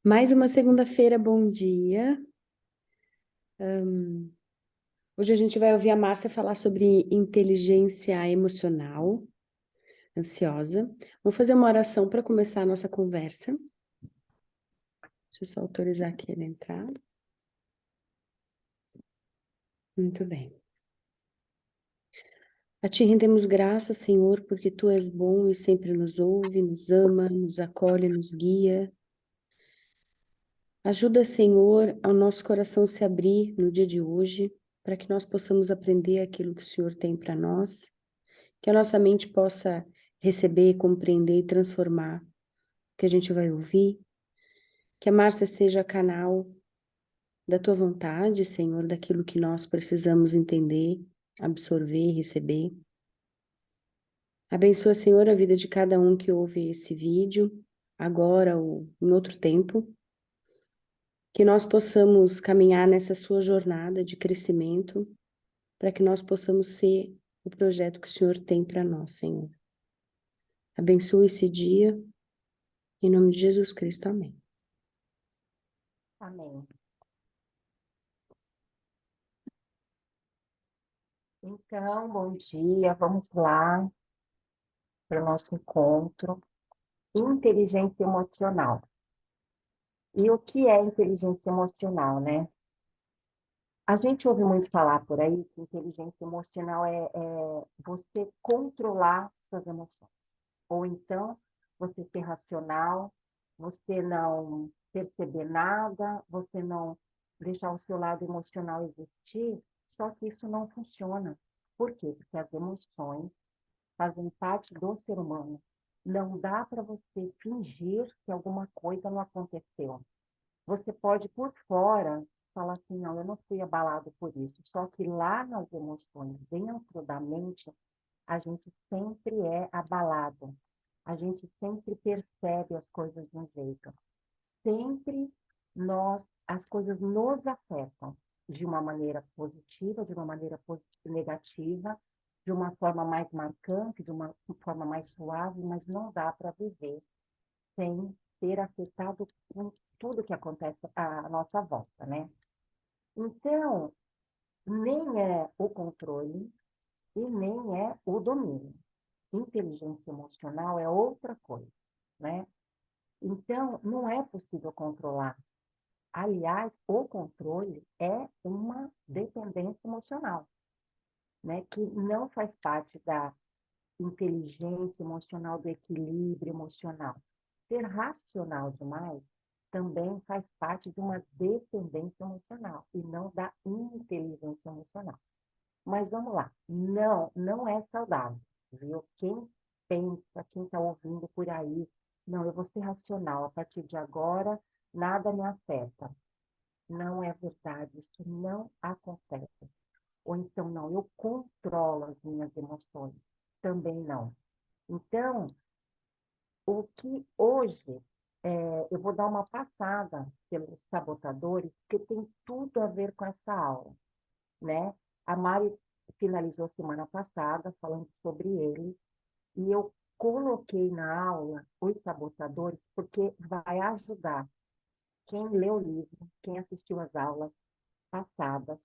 Mais uma segunda-feira, bom dia. Hoje a gente vai ouvir a Márcia falar sobre inteligência emocional, ansiosa. Vamos fazer uma oração para começar a nossa conversa. Deixa eu só autorizar aqui ele entrar. Muito bem. A ti rendemos graças, Senhor, porque tu és bom e sempre nos ouve, nos ama, nos acolhe, nos guia. Ajuda, Senhor, ao nosso coração se abrir no dia de hoje, para que nós possamos aprender aquilo que o Senhor tem para nós. Que a nossa mente possa receber, compreender e transformar o que a gente vai ouvir. Que a Márcia seja canal da tua vontade, Senhor, daquilo que nós precisamos entender, absorver, receber. Abençoa, Senhor, a vida de cada um que ouve esse vídeo, agora ou em outro tempo. Que nós possamos caminhar nessa sua jornada de crescimento, para que nós possamos ser o projeto que o Senhor tem para nós, Senhor. Abençoa esse dia. Em nome de Jesus Cristo, amém. Amém. Então, bom dia, vamos lá para o nosso encontro. Inteligência emocional. E o que é inteligência emocional, né? A gente ouve muito falar por aí que inteligência emocional é você controlar suas emoções. Ou então, você ser racional, você não perceber nada, você não deixar o seu lado emocional existir, só que isso não funciona. Por quê? Porque as emoções fazem parte do ser humano. Não dá para você fingir que alguma coisa não aconteceu. Você pode, por fora, falar assim, não, eu não fui abalado por isso. Só que lá nas emoções, dentro da mente, a gente sempre é abalado. A gente sempre percebe as coisas de um jeito. Sempre as coisas nos afetam de uma maneira positiva, de uma maneira negativa, de uma forma mais marcante, de uma forma mais suave, mas não dá para viver sem ser afetado com tudo que acontece à nossa volta, né? Então, nem é o controle e nem é o domínio. Inteligência emocional é outra coisa, né? Então, não é possível controlar. Aliás, o controle é uma dependência emocional, né? Que não faz parte da inteligência emocional, do equilíbrio emocional. Ser racional demais também faz parte de uma dependência emocional e não da inteligência emocional. Mas vamos lá, não é saudável, viu? Quem pensa, quem está ouvindo por aí, não, eu vou ser racional, a partir de agora nada me afeta. Não é verdade, isso não acontece. Ou então, não, eu controlo as minhas emoções. Também não. Então, o que hoje, eu vou dar uma passada pelos sabotadores, que tem tudo a ver com essa aula, né? A Mari finalizou semana passada falando sobre eles, e eu coloquei na aula os sabotadores, porque vai ajudar quem lê o livro, quem assistiu às aulas passadas,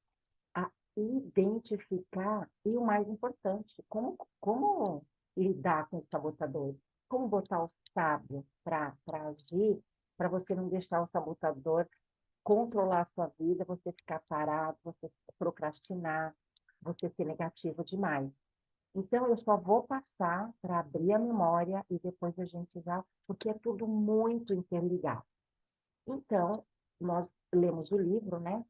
a identificar, e o mais importante, como lidar com os sabotadores, como botar o sábio para agir, para você não deixar o sabotador controlar a sua vida, você ficar parado, você procrastinar, você ser negativo demais. Então, eu só vou passar para abrir a memória e depois a gente já, porque é tudo muito interligado. Então, nós lemos o livro, né,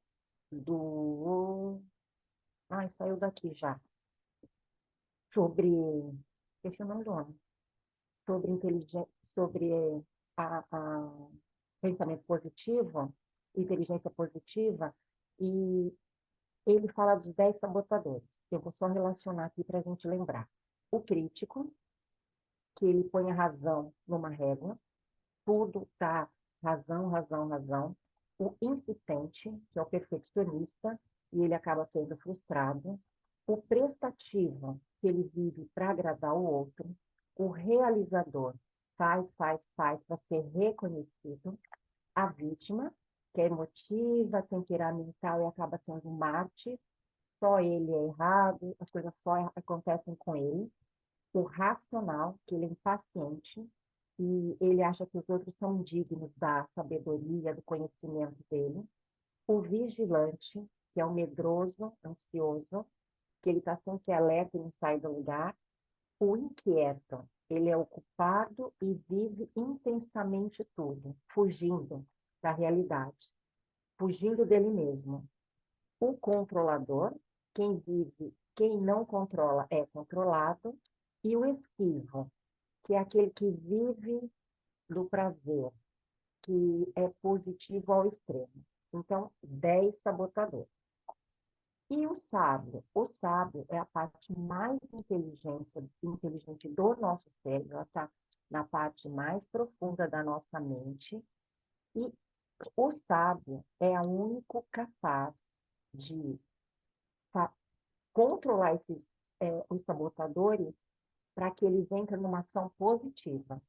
do... Ai, saiu daqui já. Sobre... Deixa o nome do homem. Sobre inteligência... Sobre a pensamento positivo, inteligência positiva, e ele fala dos 10 sabotadores. Eu vou só relacionar aqui para a gente lembrar. O crítico, que ele põe a razão numa régua, tudo tá razão, razão, razão. O insistente, que é o perfeccionista, e ele acaba sendo frustrado. O prestativo, que ele vive para agradar o outro. O realizador, faz para ser reconhecido. a vítima, que é emotiva, temperamental e acaba sendo um mártir, só ele é errado, as coisas só acontecem com ele. O racional, que ele é impaciente e ele acha que os outros são dignos da sabedoria, do conhecimento dele. O vigilante, que é o medroso, ansioso, que ele está sempre alerta e não sai do lugar. O inquieto, ele é ocupado e vive intensamente tudo, fugindo da realidade, fugindo dele mesmo. O controlador, quem vive, quem não controla é controlado. E o esquivo, que é aquele que vive do prazer, que é positivo ao extremo. Então, 10 sabotadores. E o sábio é a parte mais inteligente do nosso cérebro, ela está na parte mais profunda da nossa mente, e o sábio é o único capaz de controlar os sabotadores para que eles entrem numa ação positiva.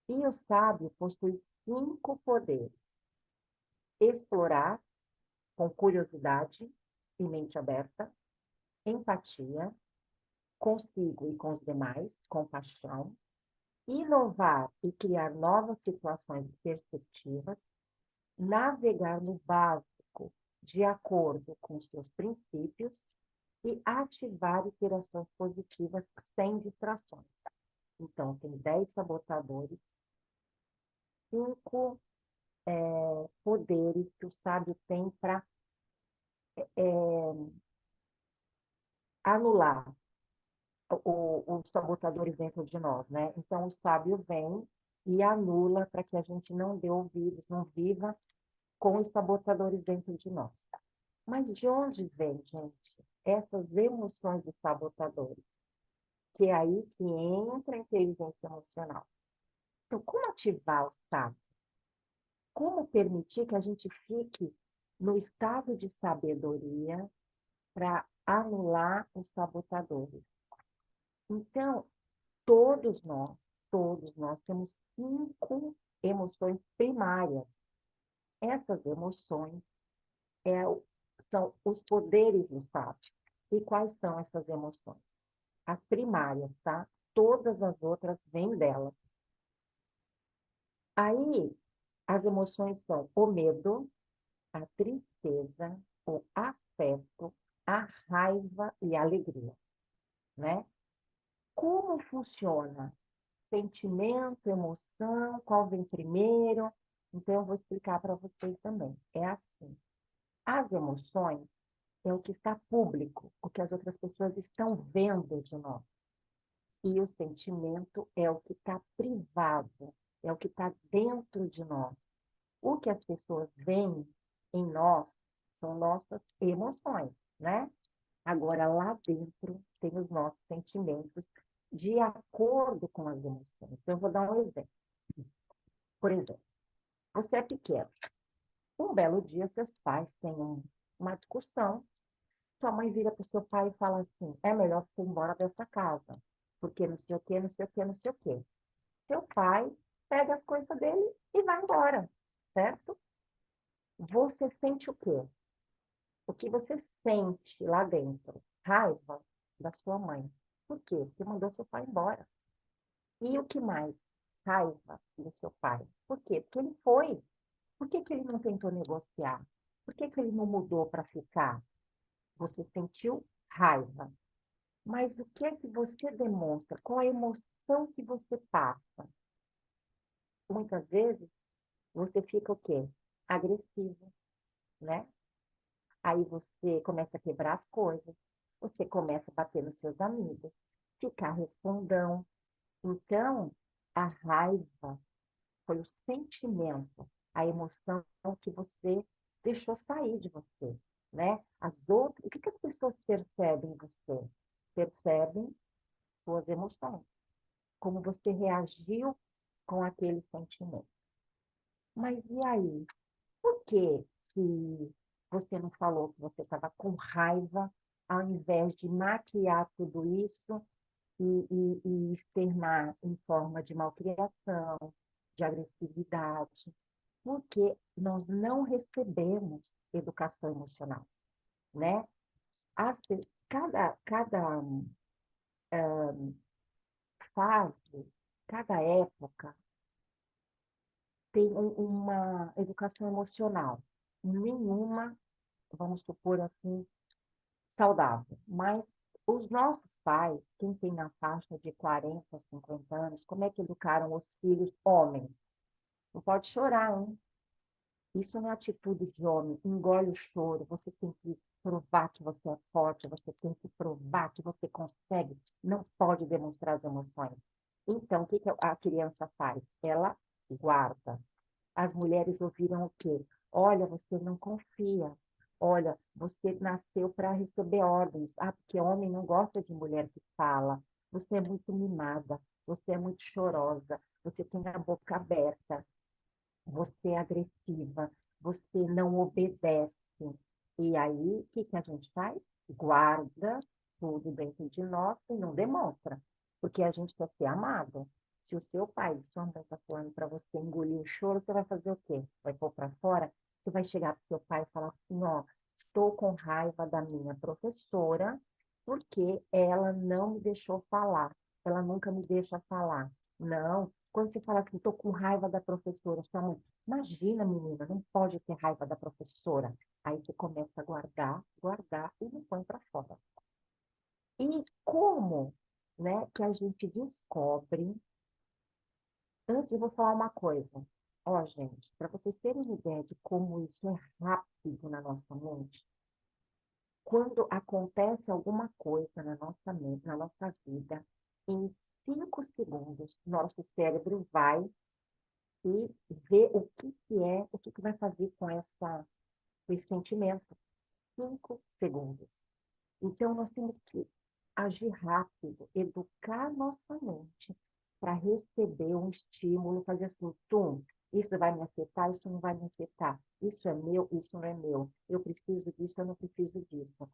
E o sábio possui 5 poderes: explorar com curiosidade e mente aberta, empatia, consigo e com os demais, compaixão, inovar e criar novas situações e perspectivas, navegar no básico de acordo com seus princípios e ativar interações positivas sem distrações. Então, tem 10 sabotadores, 5 poderes que o sábio tem para anular os sabotadores dentro de nós, né? Então, o sábio vem e anula para que a gente não dê ouvidos, não viva com os sabotadores dentro de nós. Mas de onde vem, gente, essas emoções dos sabotadores? Que é aí que entra a inteligência emocional. Então, como ativar o sábio? Como permitir que a gente fique no estado de sabedoria para anular os sabotadores? Então, todos nós temos 5 emoções primárias. Essas emoções é, são os poderes do sábio. E quais são essas emoções? As primárias, tá? Todas as outras vêm delas. Aí, as emoções são o medo, a tristeza, o afeto, a raiva e a alegria, né? Como funciona? Sentimento, emoção, qual vem primeiro? Então, eu vou explicar para vocês também. É assim. As emoções é o que está público, o que as outras pessoas estão vendo de nós. E o sentimento é o que está privado, é o que está dentro de nós. O que as pessoas veem em nós são nossas emoções, né? Agora, lá dentro, tem os nossos sentimentos de acordo com as emoções. Então, eu vou dar um exemplo. Por exemplo, você é pequeno. Um belo dia, seus pais têm uma discussão. Sua mãe vira para o seu pai e fala assim: é melhor você ir embora dessa casa, porque não sei o quê, não sei o quê, não sei o quê. Seu pai pega as coisas dele e vai embora, certo? Você sente o quê? O que você sente lá dentro? Raiva da sua mãe. Por quê? Porque mandou seu pai embora. E o que mais? Raiva do seu pai. Por quê? Porque ele foi. Por que que ele não tentou negociar? Por que que ele não mudou para ficar? Você sentiu raiva. Mas o que é que você demonstra? Qual a emoção que você passa? Muitas vezes você fica o quê? Agressivo, né? Aí você começa a quebrar as coisas, você começa a bater nos seus amigos, ficar respondão. Então, a raiva foi o sentimento, a emoção que você deixou sair de você, né? O que as pessoas percebem em você? Percebem suas emoções, como você reagiu com aquele sentimento. Mas e aí? Por que que você não falou que você estava com raiva, ao invés de maquiar tudo isso e externar em forma de malcriação, de agressividade? Porque nós não recebemos educação emocional, né? Cada fase, cada época tem uma educação emocional. Nenhuma, vamos supor assim, saudável. Mas os nossos pais, quem tem na faixa de 40, 50 anos, como é que educaram os filhos homens? Não pode chorar, hein? Isso não é atitude de homem. Engole o choro. Você tem que provar que você é forte. Você tem que provar que você consegue. Não pode demonstrar as emoções. Então, o que a criança faz? Ela guarda. As mulheres ouviram o quê? Olha, você não confia. Olha, você nasceu para receber ordens. Ah, porque homem não gosta de mulher que fala. Você é muito mimada. Você é muito chorosa. Você tem a boca aberta. Você é agressiva, você não obedece. E aí, o que a gente faz? Guarda tudo dentro de nós e não demonstra, porque a gente quer ser amado. Se o seu pai, sua mãe está falando para você engolir o choro, você vai fazer o quê? Vai pôr para fora? Você vai chegar para seu pai e falar assim, ó, estou com raiva da minha professora porque ela não me deixou falar, ela nunca me deixa falar. Não, quando você fala assim, estou com raiva da professora, sua mãe, imagina, menina, não pode ter raiva da professora. Aí você começa a guardar, guardar e não põe para fora. E como, né, que a gente descobre. Antes eu vou falar uma coisa. Ó, gente, para vocês terem uma ideia de como isso é rápido na nossa mente, quando acontece alguma coisa na nossa mente, na nossa vida, em 5 segundos, nosso cérebro vai e vê que é, o que vai fazer com esse sentimento. 5 segundos. Então, nós temos que agir rápido, educar nossa mente para receber um estímulo, fazer assim, tum, isso vai me afetar, isso não vai me afetar, isso é meu, isso não é meu, eu preciso disso, eu não preciso disso.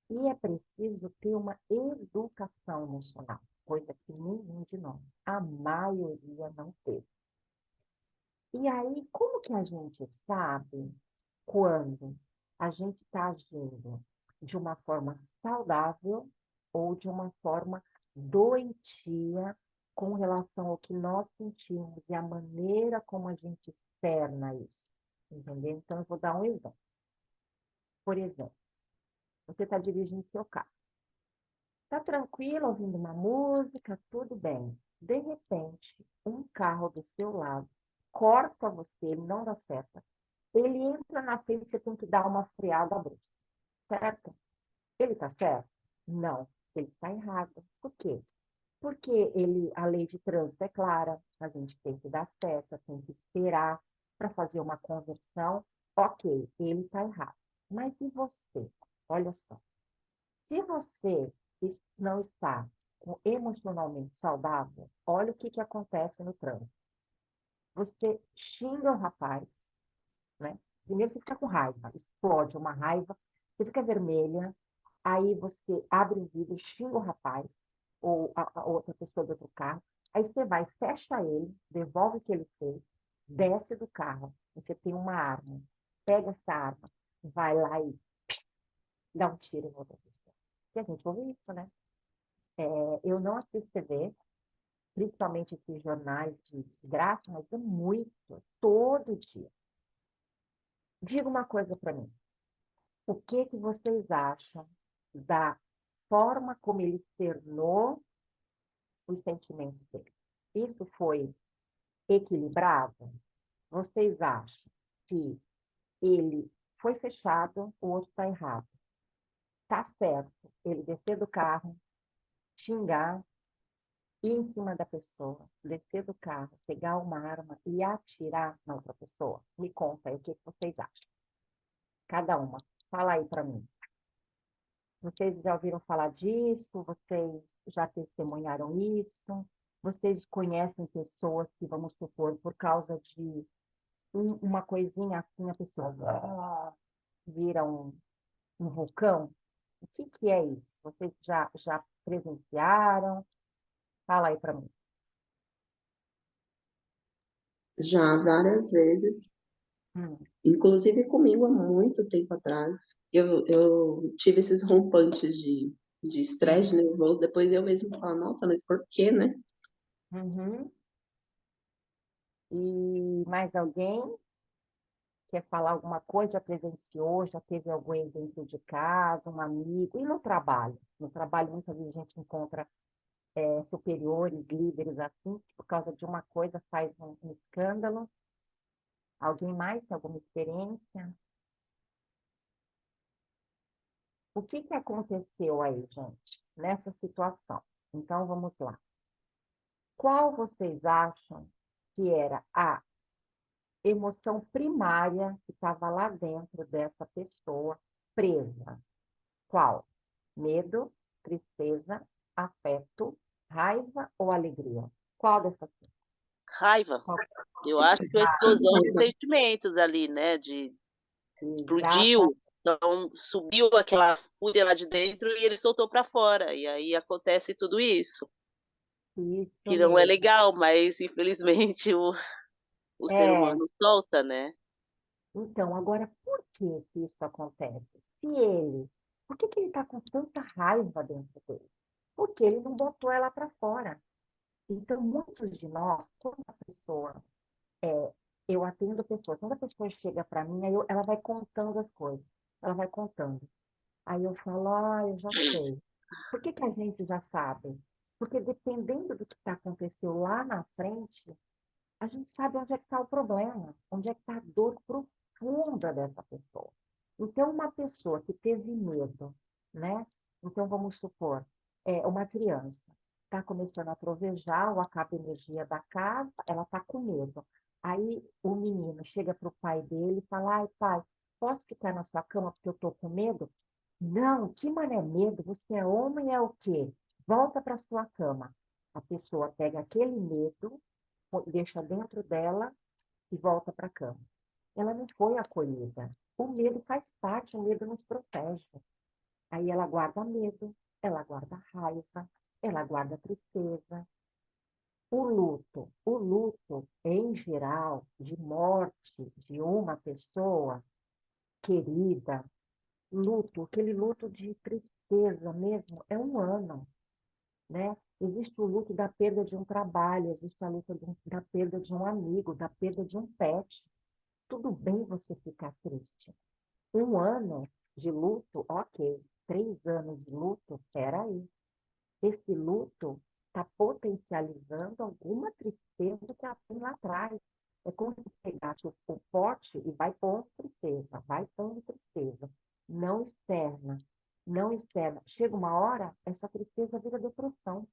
E é preciso ter uma educação emocional, coisa que nenhum de nós, a maioria, não teve. E aí, como que a gente sabe quando a gente está agindo de uma forma saudável ou de uma forma doentia com relação ao que nós sentimos e a maneira como a gente externa isso? Entendeu? Então, eu vou dar um exemplo. Por exemplo, você está dirigindo seu carro. Está tranquilo, ouvindo uma música, tudo bem. De repente, um carro do seu lado corta você, ele não dá certo. Ele entra na frente, você tem que dar uma freada brusca, certo? Ele está certo? Não, ele está errado. Por quê? Porque a lei de trânsito é clara, a gente tem que dar seta, tem que esperar para fazer uma conversão. Ok, ele está errado. Mas e você? Olha só. Se você não está emocionalmente saudável, olha o que acontece no trânsito. Você xinga o rapaz, né? Primeiro você fica com raiva, explode uma raiva, você fica vermelha, aí você abre o vidro, xinga o rapaz, ou a outra pessoa do outro carro, aí você vai, fecha ele, devolve o que ele fez, desce do carro, você tem uma arma, pega essa arma, vai lá e dá um tiro na outra pessoa. E a gente ouve isso, né? Eu não assisto TV, principalmente esses jornais de desgraça, mas é muito, todo dia. Diga uma coisa para mim. O que vocês acham da forma como ele externou os sentimentos dele? Isso foi equilibrado? Vocês acham que ele foi fechado, o outro está errado? Tá certo ele descer do carro, xingar, ir em cima da pessoa, descer do carro, pegar uma arma e atirar na outra pessoa? Me conta aí o que vocês acham. Cada uma. Fala aí para mim. Vocês já ouviram falar disso? Vocês já testemunharam isso? Vocês conhecem pessoas que, vamos supor, por causa de uma coisinha assim, a pessoa vira um vulcão? O que é isso? Vocês já presenciaram? Fala aí para mim. Já várias vezes, Hum, Inclusive comigo há muito tempo atrás, eu tive esses rompantes de estresse, de uhum, nervoso, depois eu mesmo falo, nossa, mas por quê, né? uhum. E mais alguém quer falar alguma coisa? Já presenciou? Já teve alguém dentro de casa, um amigo? E no trabalho? No trabalho, muitas vezes a gente encontra superiores, líderes assim, que por causa de uma coisa faz um escândalo. Alguém mais tem alguma experiência? O que que aconteceu aí, gente, nessa situação? Então, vamos lá. Qual vocês acham que era a emoção primária que estava lá dentro dessa pessoa presa? Qual? Medo, tristeza, afeto, raiva ou alegria? Qual dessas três? Raiva. Qual? Eu acho que uma explosão de Raiva. sentimentos ali, né, de Exata, explodiu, então subiu aquela fúria lá de dentro e ele soltou para fora, e aí acontece tudo isso, isso que não é mesmo. legal, mas infelizmente o ser É, humano solta, né. então, agora, por que que isso acontece? Se ele, por que que ele está com tanta raiva dentro dele? Porque ele não botou ela para fora. Então, muitos de nós, quando a pessoa, eu atendo pessoas, quando a pessoa chega para mim, ela vai contando as coisas, ela vai contando. Aí eu falo, eu já sei. Por que que a gente já sabe? Porque dependendo do que está acontecendo lá na frente, a gente sabe onde é que está o problema, onde é que está a dor profunda dessa pessoa. Então, uma pessoa que teve medo, né? Então, vamos supor, uma criança está começando a trovejar ou acaba a energia da casa, ela está com medo. Aí o menino chega para o pai dele e fala, ai, pai, posso ficar na sua cama porque eu estou com medo? Não, que mané medo? Você é homem, é o quê? Volta para sua cama. A pessoa pega aquele medo, deixa dentro dela e volta para a cama. Ela não foi acolhida. O medo faz parte, o medo nos protege. Aí ela guarda medo, ela guarda raiva, ela guarda tristeza. O luto, em geral, de morte de uma pessoa querida, luto, aquele luto de tristeza mesmo, é um ano, né? Existe o luto da perda de um trabalho, existe a luta da perda de um amigo, da perda de um pet. Tudo bem você ficar triste. Um ano de luto, ok. 3 anos de luto, peraí. Esse luto está potencializando alguma tristeza que ela tem lá atrás. É como se pegasse o pote e vai pondo tristeza, vai pondo tristeza. Não externa, não externa. Chega uma hora, essa tristeza vira depressão.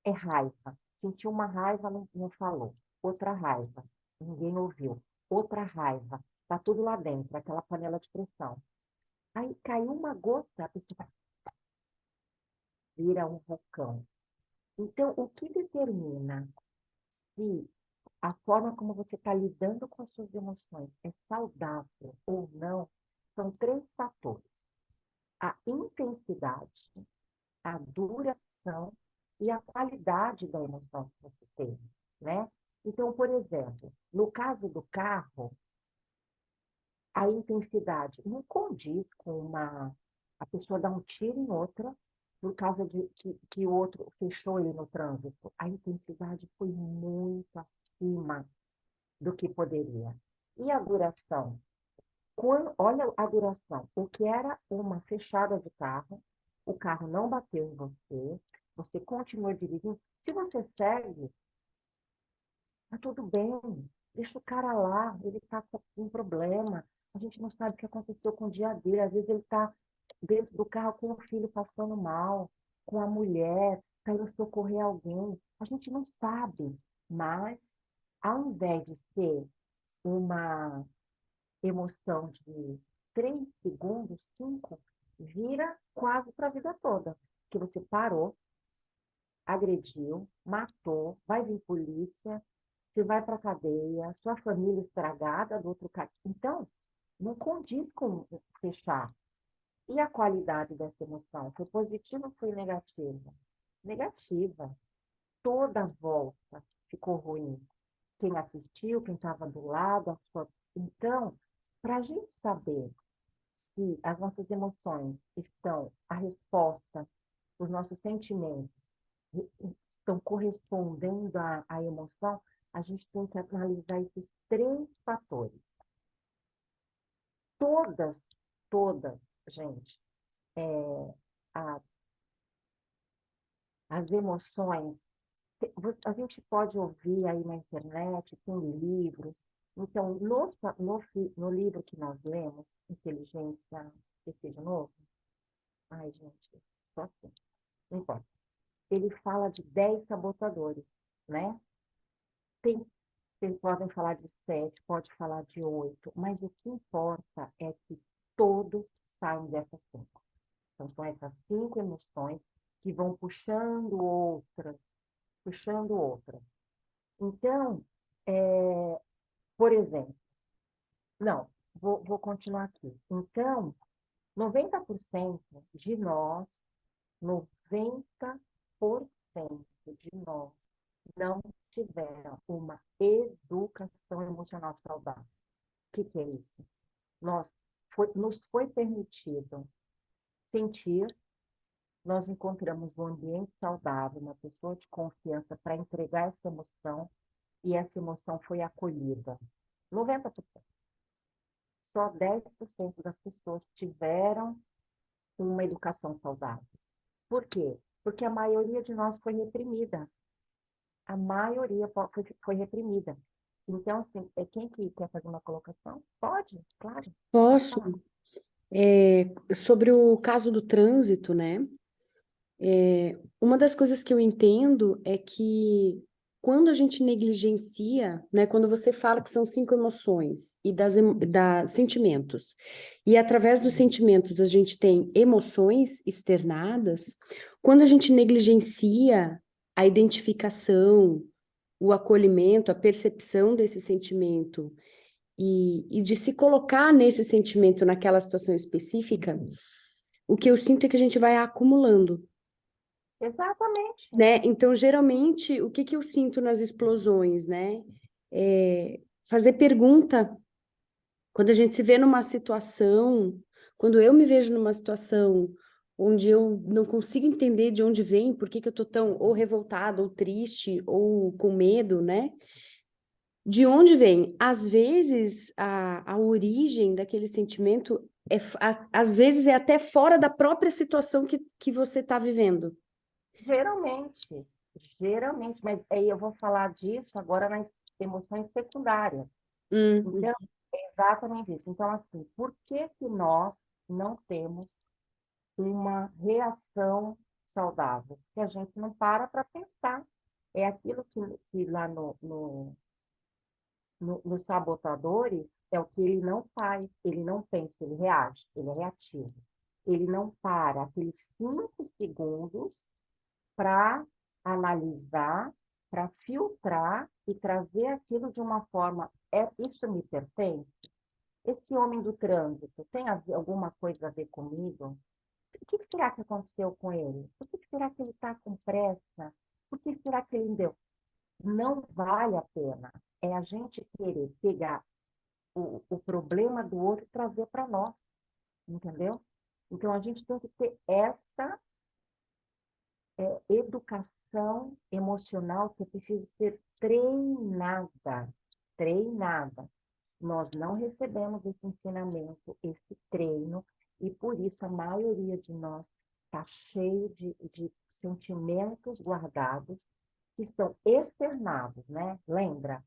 É raiva. Sentiu uma raiva, não falou. Outra raiva, ninguém ouviu. Outra raiva, está tudo lá dentro, aquela panela de pressão. Aí caiu uma gota, a pessoa vira um vulcão. Então, o que determina se a forma como você está lidando com as suas emoções é saudável ou não, são três fatores: a intensidade, a duração e a qualidade da emoção que você teve, né? Então, por exemplo, no caso do carro, a intensidade não condiz com a pessoa dar um tiro em outra por causa de que o outro fechou ele no trânsito. A intensidade foi muito acima do que poderia. E a duração? Olha a duração. O que era uma fechada de carro, o carro não bateu em você, você continua dirigindo. Se você segue, tá tudo bem, deixa o cara lá, ele está com um problema. A gente não sabe o que aconteceu com o dia dele. Às vezes ele está dentro do carro com o filho passando mal, com a mulher, está indo socorrer alguém. A gente não sabe, mas ao invés de ser uma emoção de 3 segundos, 5, vira quase para a vida toda. Que você parou, agrediu, matou, vai vir polícia, você vai para a cadeia, sua família estragada do outro canto. Então, não condiz com fechar. E a qualidade dessa emoção? Foi positiva ou foi negativa? Negativa. Toda a volta ficou ruim. quem assistiu, quem estava do lado. Então, para a gente saber se as nossas emoções estão, a resposta, os nossos sentimentos estão correspondendo à emoção, a gente tem que analisar esses três fatores. Todas, gente, a- as emoções, a gente pode ouvir aí na internet, tem livros. Então, no livro que nós lemos, Inteligência, esqueci de novo, ai, gente, só assim, não importa. Ele fala de 10 sabotadores, né? Vocês podem falar de 7, pode falar de 8, mas o que importa é que todos saem dessas 5. Então, são essas 5 emoções que vão puxando outras, puxando outras. Então, por exemplo, não, vou continuar aqui. Então, 90% de nós, 90% de nós não tiveram uma educação emocional saudável. O que é isso? Nos foi permitido sentir, nós encontramos um ambiente saudável, uma pessoa de confiança para entregar essa emoção, e essa emoção foi acolhida. 90%. Só 10% das pessoas tiveram uma educação saudável. Por quê? Porque a maioria de nós foi reprimida. A maioria foi reprimida. Então, assim, quem que quer fazer uma colocação? Pode, claro. Pode Posso? falar. Sobre o caso do trânsito, né? Uma das coisas que eu entendo é que quando a gente negligencia, né, quando você fala que são 5 emoções e sentimentos, e através dos sentimentos a gente tem emoções externadas, quando a gente negligencia a identificação, o acolhimento, a percepção desse sentimento e de se colocar nesse sentimento naquela situação específica, o que eu sinto é que a gente vai acumulando, Exatamente. né? Então, geralmente, o que que eu sinto nas explosões, né? Fazer pergunta. Quando a gente se vê numa situação, quando eu me vejo numa situação onde eu não consigo entender de onde vem, por que que eu tô tão ou revoltada, ou triste, ou com medo, né? De onde vem? Às vezes, a origem daquele sentimento, às vezes, é até fora da própria situação que você está vivendo. Geralmente, mas aí eu vou falar disso agora nas emoções secundárias. Então, é exatamente isso. Então, assim, por que que nós não temos uma reação saudável? Porque a gente não para pensar. É aquilo que lá nos sabotadores é o que ele não faz, ele não pensa, ele reage, ele é reativo. Ele não para aqueles 5 segundos para analisar, para filtrar e trazer aquilo de uma forma, isso me pertence? Esse homem do trânsito tem alguma coisa a ver comigo? O que será que aconteceu com ele? Por que será que ele está com pressa? Por que será que ele deu? Não vale a pena. É a gente querer pegar o problema do outro e trazer para nós, entendeu? Então, a gente tem que ter essa educação emocional que precisa ser treinada, treinada. Nós não recebemos esse ensinamento, esse treino, e por isso a maioria de nós está cheio de sentimentos guardados que são externados, né? Lembra?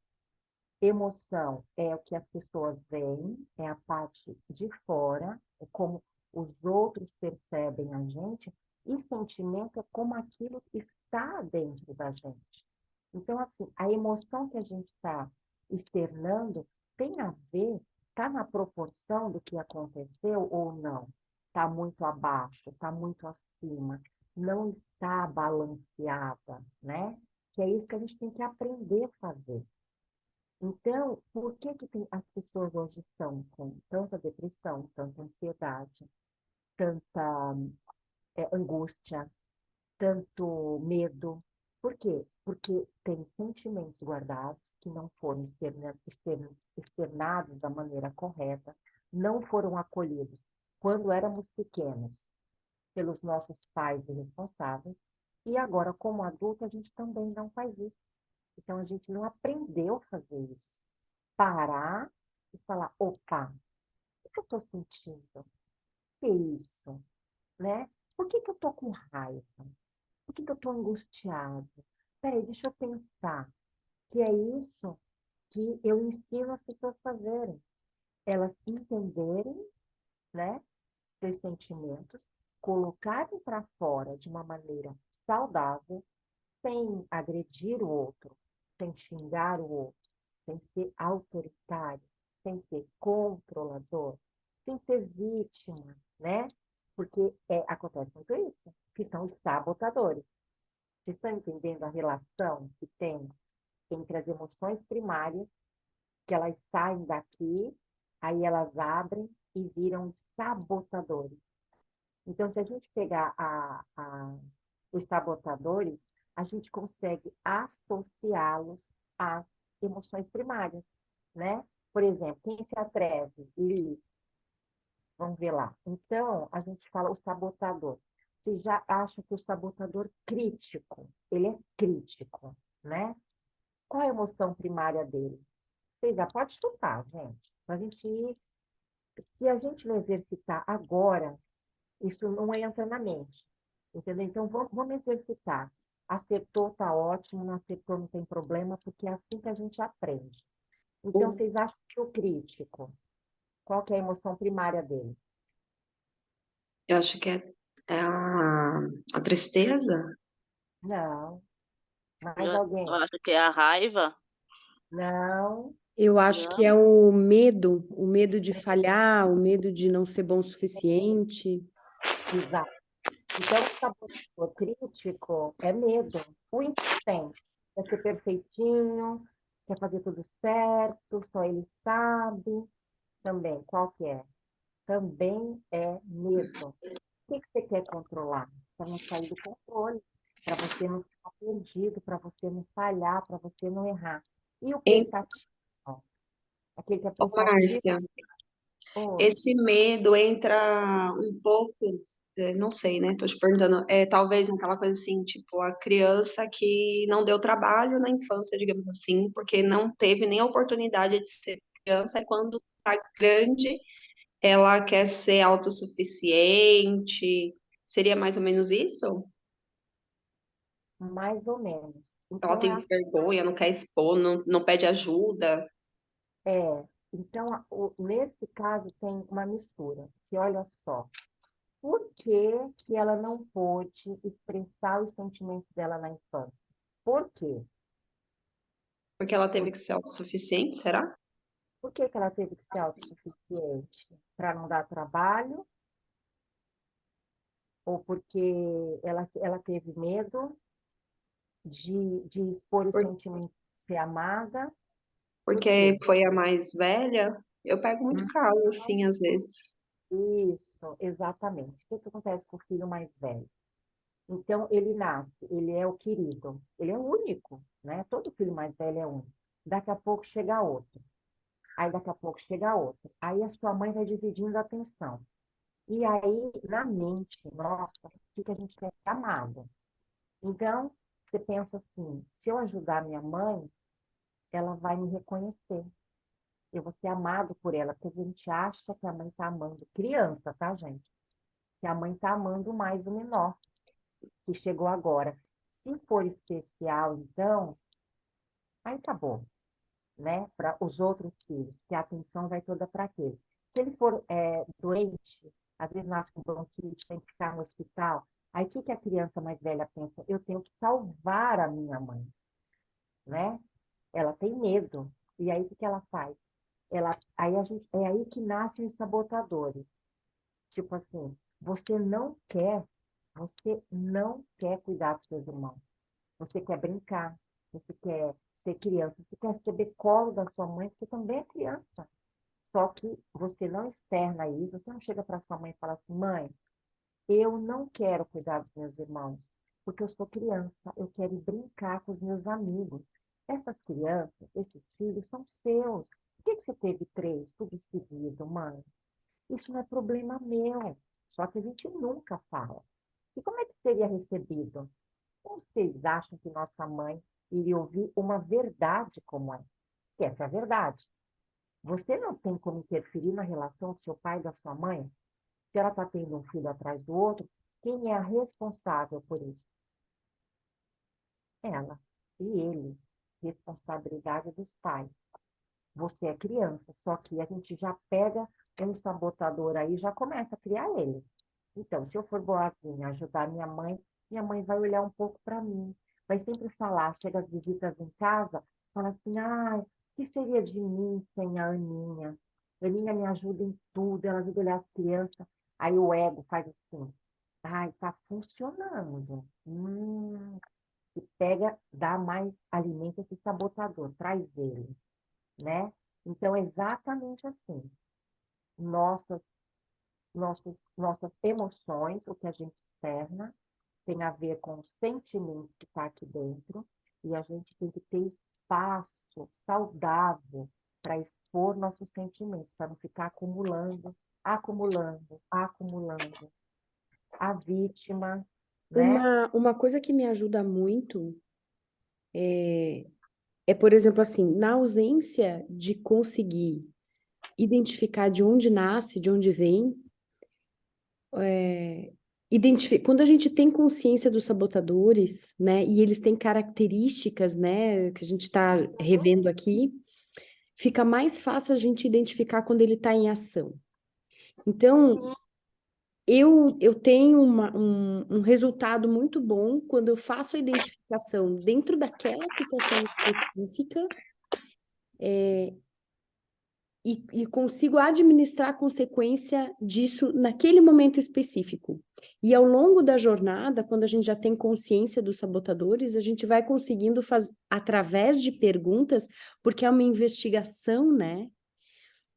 Emoção é o que as pessoas veem, é a parte de fora, é como os outros percebem a gente, e sentimento é como aquilo que está dentro da gente. Então, assim, a emoção que a gente está externando tem a ver, está na proporção do que aconteceu ou não? Está muito abaixo, está muito acima, não está balanceada, né? Que é isso que a gente tem que aprender a fazer. Então, por que as pessoas hoje estão com tanta depressão, tanta ansiedade, tanta angústia, tanto medo? Por quê? Porque tem sentimentos guardados que não foram externados da maneira correta, não foram acolhidos quando éramos pequenos pelos nossos pais irresponsáveis, e agora, como adulto, a gente também não faz isso. Então, a gente não aprendeu a fazer isso. Parar e falar, opa, o que eu estou sentindo? O que é isso? Né? Por que que eu estou com raiva? Por que que eu estou angustiado? Peraí, deixa eu pensar. Que é isso que eu ensino as pessoas a fazerem. Elas entenderem, né, seus sentimentos, colocarem para fora de uma maneira saudável, sem agredir o outro, sem xingar o outro, sem ser autoritário, sem ser controlador, sem ser vítima, né? Porque acontece muito isso, que são os sabotadores. Vocês estão entendendo a relação que tem entre as emoções primárias, que elas saem daqui, aí elas abrem e viram sabotadores. Então, se a gente pegar os sabotadores, a gente consegue associá-los às emoções primárias, né? Por exemplo, quem se atreve e vamos ver lá. Então, a gente fala o sabotador. Você já acha que o sabotador crítico, ele é crítico, né? Qual é a emoção primária dele? Você já pode chutar, gente. A gente ir, se a gente não exercitar agora, isso não entra na mente. Entendeu? Então, vamos exercitar. Acertou, tá ótimo. Não acertou, não tem problema, porque é assim que a gente aprende. Então, O- vocês acham que o crítico, qual que é a emoção primária dele? Eu acho que é a tristeza. Não. Mais Eu alguém? acho que é a raiva. Não. Eu acho que é Não, o medo de falhar, o medo de não ser bom o suficiente. Exato. Então, o sabotador crítico é medo. O insistente quer ser perfeitinho, quer fazer tudo certo, só ele sabe. Também, qual que é? Também é medo. O que que você quer controlar? Para não sair do controle, para você não ficar perdido, para você não falhar, para você não errar. E o Em, prestativo? Aquele que é Ô, prestativo, Márcia, oh, esse medo entra um pouco, não sei, né? Tô te perguntando, talvez naquela coisa assim, tipo, a criança que não deu trabalho na infância, digamos assim, porque não teve nem a oportunidade de ser criança, e quando tá grande, ela quer ser autossuficiente. Seria mais ou menos isso? mais ou menos. Ela Então, tem vergonha, não quer expor, não pede ajuda. nesse caso tem uma mistura, que olha só, por que que ela não pôde expressar os sentimentos dela na infância? Por quê? Porque ela teve Por, que ser autossuficiente, será? por que que ela teve que ser autossuficiente? Para não dar trabalho? Ou porque ela teve medo de expor os Por- sentimentos, de ser amada? Por Porque quê? foi a mais velha. Eu pego muito calo, assim, às vezes. Isso, exatamente. O que que acontece com o filho mais velho? Então, ele nasce, ele é o querido, ele é o único, né? Todo filho mais velho é único. Daqui a pouco chega outro, aí daqui a pouco chega outro. Aí a sua mãe vai dividindo a atenção. E aí, na mente, nossa, fica a gente quer ser amado. Então, você pensa assim, se eu ajudar minha mãe, ela vai me reconhecer. Eu vou ser amado por ela, porque a gente acha que a mãe está amando criança, tá, gente? Que a mãe está amando mais o menor, que chegou agora. Se for especial, então, aí tá bom, né? Para os outros filhos, que a atenção vai toda para aquele. Se ele for doente, às vezes nasce com bronquite, tem que ficar no hospital, aí o que que a criança mais velha pensa? Eu tenho que salvar a minha mãe, né? Ela tem medo. E aí o que que ela faz? É aí que nascem os sabotadores. Tipo assim, você não quer cuidar dos seus irmãos. Você quer brincar, você quer ser criança, você quer receber colo da sua mãe, você também é criança. Só que você não externa isso, você não chega para sua mãe e fala assim, mãe, eu não quero cuidar dos meus irmãos, porque eu sou criança, eu quero ir brincar com os meus amigos. Essas crianças, esses filhos são seus. Por que você teve 3, tudo seguido, mãe? Isso não é problema meu. Só que a gente nunca fala. E como é que seria recebido? Como vocês acham que nossa mãe iria ouvir uma verdade como essa? Que essa é a verdade. Você não tem como interferir na relação do seu pai e da sua mãe? Se ela está tendo um filho atrás do outro, quem é a responsável por isso? Ela e ele. Responsabilidade dos pais. Você é criança, só que a gente já pega um sabotador aí e já começa a criar ele. Então, se eu for boazinha, ajudar minha mãe vai olhar um pouco para mim. Vai sempre falar, chega as visitas em casa, fala assim, o que seria de mim sem a Aninha? A Aninha me ajuda em tudo, ela ajuda a olhar as crianças. Aí o ego faz assim, tá funcionando. E pega, dá mais alimento a esse sabotador, traz ele, né? Então, é exatamente assim. Nossas, nossas emoções, o que a gente externa, tem a ver com o sentimento que está aqui dentro, e a gente tem que ter espaço saudável para expor nossos sentimentos, para não ficar acumulando, acumulando, acumulando. A vítima, né? Uma coisa que me ajuda muito por exemplo, assim, na ausência de conseguir identificar de onde nasce, de onde vem, quando a gente tem consciência dos sabotadores, né, e eles têm características, né, que a gente está revendo aqui, fica mais fácil a gente identificar quando ele está em ação. Então, eu tenho um resultado muito bom quando eu faço a identificação dentro daquela situação específica, e consigo administrar a consequência disso naquele momento específico. E ao longo da jornada, quando a gente já tem consciência dos sabotadores, a gente vai conseguindo fazer, através de perguntas, porque é uma investigação, né?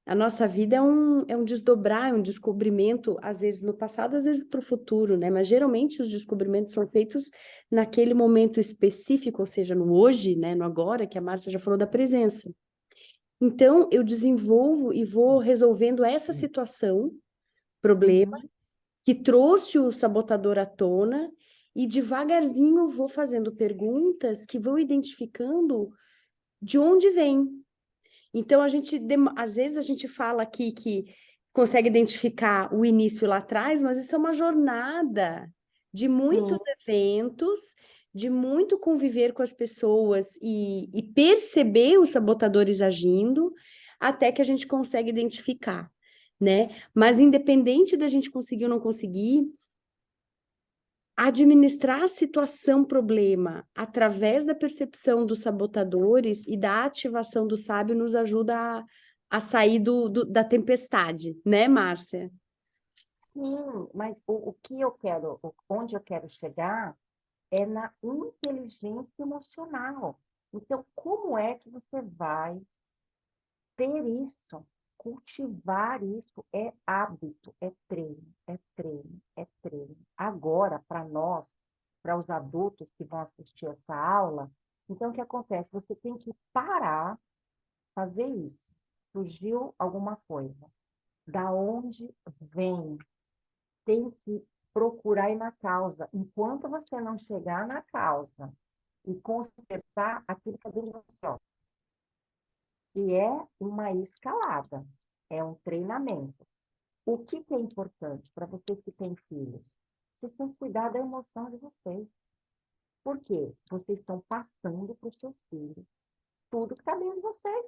A nossa vida é um desdobrar, é um descobrimento, às vezes no passado, às vezes para o futuro, né? Mas geralmente os descobrimentos são feitos naquele momento específico, ou seja, no hoje, né? No agora, que a Márcia já falou da presença. Então, eu desenvolvo e vou resolvendo essa situação, problema, que trouxe o sabotador à tona, e devagarzinho vou fazendo perguntas que vão identificando de onde vem. Então, às vezes a gente fala aqui que consegue identificar o início lá atrás, mas isso é uma jornada de muitos eventos, de muito conviver com as pessoas e perceber os sabotadores agindo, até que a gente consegue identificar, né? Mas independente da gente conseguir ou não conseguir, administrar a situação problema através da percepção dos sabotadores e da ativação do sábio nos ajuda a sair da tempestade, né, Márcia? Sim, mas o que eu quero, onde eu quero chegar é na inteligência emocional. Então, como é que você vai ter isso? Cultivar isso é hábito, é treino, é treino, é treino. Agora, para nós, para os adultos que vão assistir essa aula, então o que acontece? Você tem que parar, fazer isso. Surgiu alguma coisa. Da onde vem? Tem que procurar ir na causa. Enquanto você não chegar na causa e consertar aquilo que é dentro de você, ó, e é uma escalada, é um treinamento. O que é importante para vocês que têm filhos? Vocês têm que cuidar da emoção de vocês. Por quê? Vocês estão passando para os seus filhos tudo que está dentro de vocês,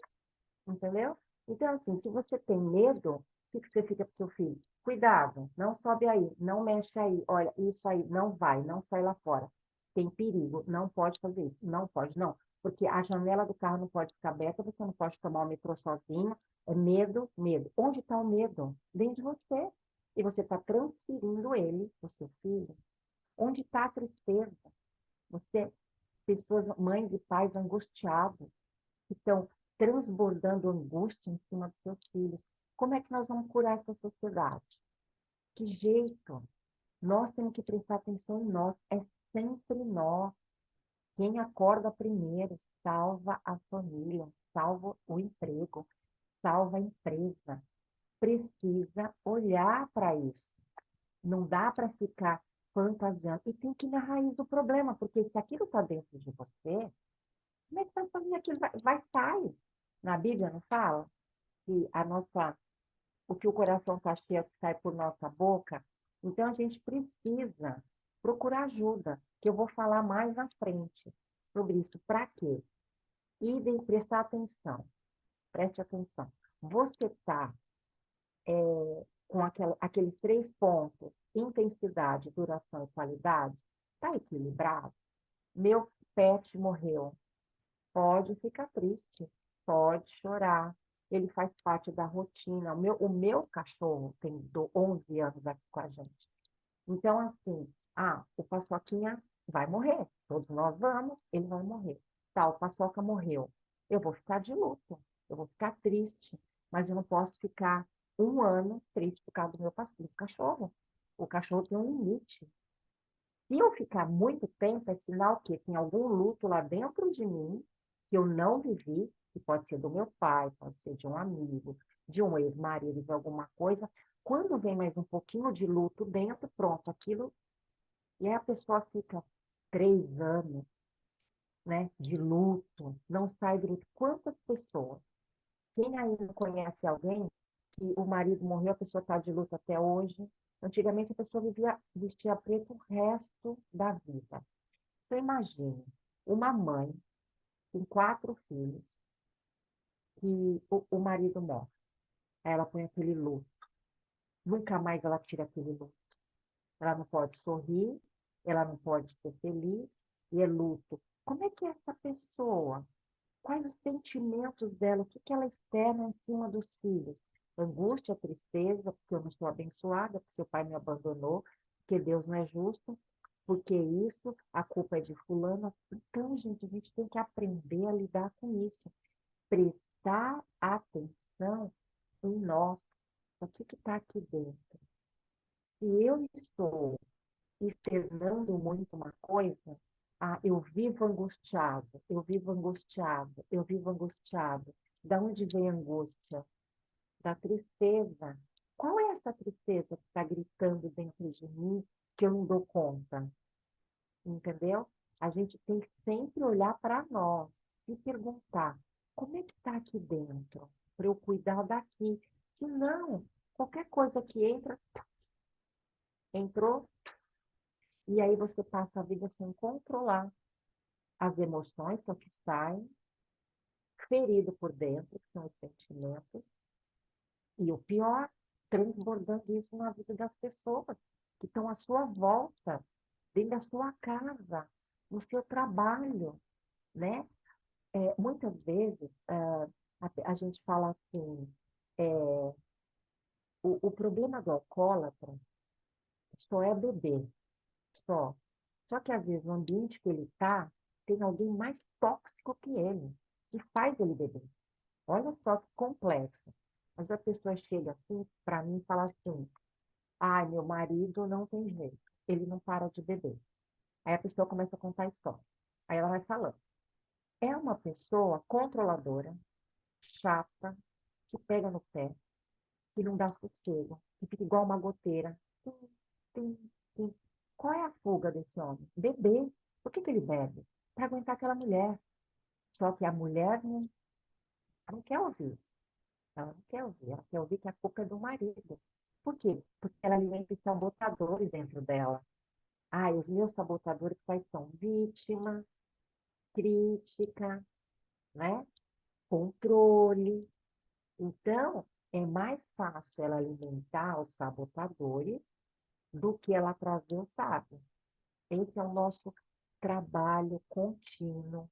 entendeu? Então, assim, se você tem medo, o que você fica para o seu filho? Cuidado, não sobe aí, não mexe aí, olha, isso aí, não vai, não sai lá fora. Tem perigo, não pode fazer isso, não pode, não. Porque a janela do carro não pode ficar aberta, você não pode tomar o metrô sozinho. É medo, medo. Onde está o medo? Dentro de você. E você está transferindo ele para o seu filho. Onde está a tristeza? Você, pessoas, mães e pais angustiados, que estão transbordando angústia em cima dos seus filhos. Como é que nós vamos curar essa sociedade? Que jeito? Nós temos que prestar atenção em nós. É sempre nós. Quem acorda primeiro salva a família, salva o emprego, salva a empresa. Precisa olhar para isso. Não dá para ficar fantasiando. E tem que ir na raiz do problema, porque se aquilo está dentro de você, como é que vai fazer aquilo? Vai sair. Na Bíblia não fala que o que o coração está cheio sai por nossa boca? Então a gente precisa procurar ajuda, que eu vou falar mais à frente sobre isso. Para quê? E prestar atenção. Preste atenção. Você está com aqueles 3 pontos, intensidade, duração e qualidade, está equilibrado? Meu pet morreu. Pode ficar triste, pode chorar. Ele faz parte da rotina. O meu cachorro tem 11 anos aqui com a gente. Então, assim, o Paçoquinha vai morrer. Todos nós vamos, ele vai morrer. Tá, o Paçoca morreu. Eu vou ficar de luto, eu vou ficar triste, mas eu não posso ficar 1 ano triste por causa do meu cachorro. O cachorro tem um limite. Se eu ficar muito tempo, é sinal que tem algum luto lá dentro de mim que eu não vivi, que pode ser do meu pai, pode ser de um amigo, de um ex-marido, de alguma coisa. Quando vem mais um pouquinho de luto dentro, pronto, aquilo. E aí a pessoa fica 3 anos, né, de luto, não sai do luto. Quantas pessoas? Quem ainda conhece alguém que o marido morreu, a pessoa está de luto até hoje? Antigamente a pessoa vestia preto o resto da vida. Então, imagine uma mãe com 4 filhos que o marido morre. Aí ela põe aquele luto. Nunca mais ela tira aquele luto. Ela não pode sorrir, ela não pode ser feliz, e é luto. Como é que é essa pessoa? Quais os sentimentos dela? O que ela externa em cima dos filhos? Angústia, tristeza, porque eu não sou abençoada, porque seu pai me abandonou, porque Deus não é justo, porque isso, a culpa é de fulano. Então, gente, a gente tem que aprender a lidar com isso. Prestar atenção em nós. O que está aqui dentro? Se eu estou externando muito uma coisa, eu vivo angustiado, eu vivo angustiado, eu vivo angustiado. Da onde vem a angústia? Da tristeza. Qual é essa tristeza que está gritando dentro de mim que eu não dou conta? Entendeu? A gente tem que sempre olhar para nós e perguntar, como é que está aqui dentro? Para eu cuidar daqui. Se não, qualquer coisa que entrou, e aí você passa a vida sem controlar as emoções, que é o que saem, ferido por dentro, que são os sentimentos, e o pior, transbordando isso na vida das pessoas que estão à sua volta, dentro da sua casa, no seu trabalho, né? Muitas vezes, a gente fala assim, o problema do alcoólatra só é beber, só. Só que, às vezes, no ambiente que ele está, tem alguém mais tóxico que ele, que faz ele beber. Olha só que complexo. Mas a pessoa chega assim para mim e fala assim, ai, meu marido não tem jeito, ele não para de beber. Aí a pessoa começa a contar a história. Aí ela vai falando. É uma pessoa controladora, chata, que pega no pé, que não dá sossego, que fica igual uma goteira. Tum, tum, tum. Qual é a fuga desse homem? Beber. Por que ele bebe? Para aguentar aquela mulher. Só que a mulher não quer ouvir. Ela não quer ouvir. Ela quer ouvir que a culpa é do marido. Por quê? Porque ela alimenta os sabotadores dentro dela. Os meus sabotadores quais são? Vítima, crítica, né? Controle. Então, é mais fácil ela alimentar os sabotadores do que ela trazer o sábio. Esse é o nosso trabalho contínuo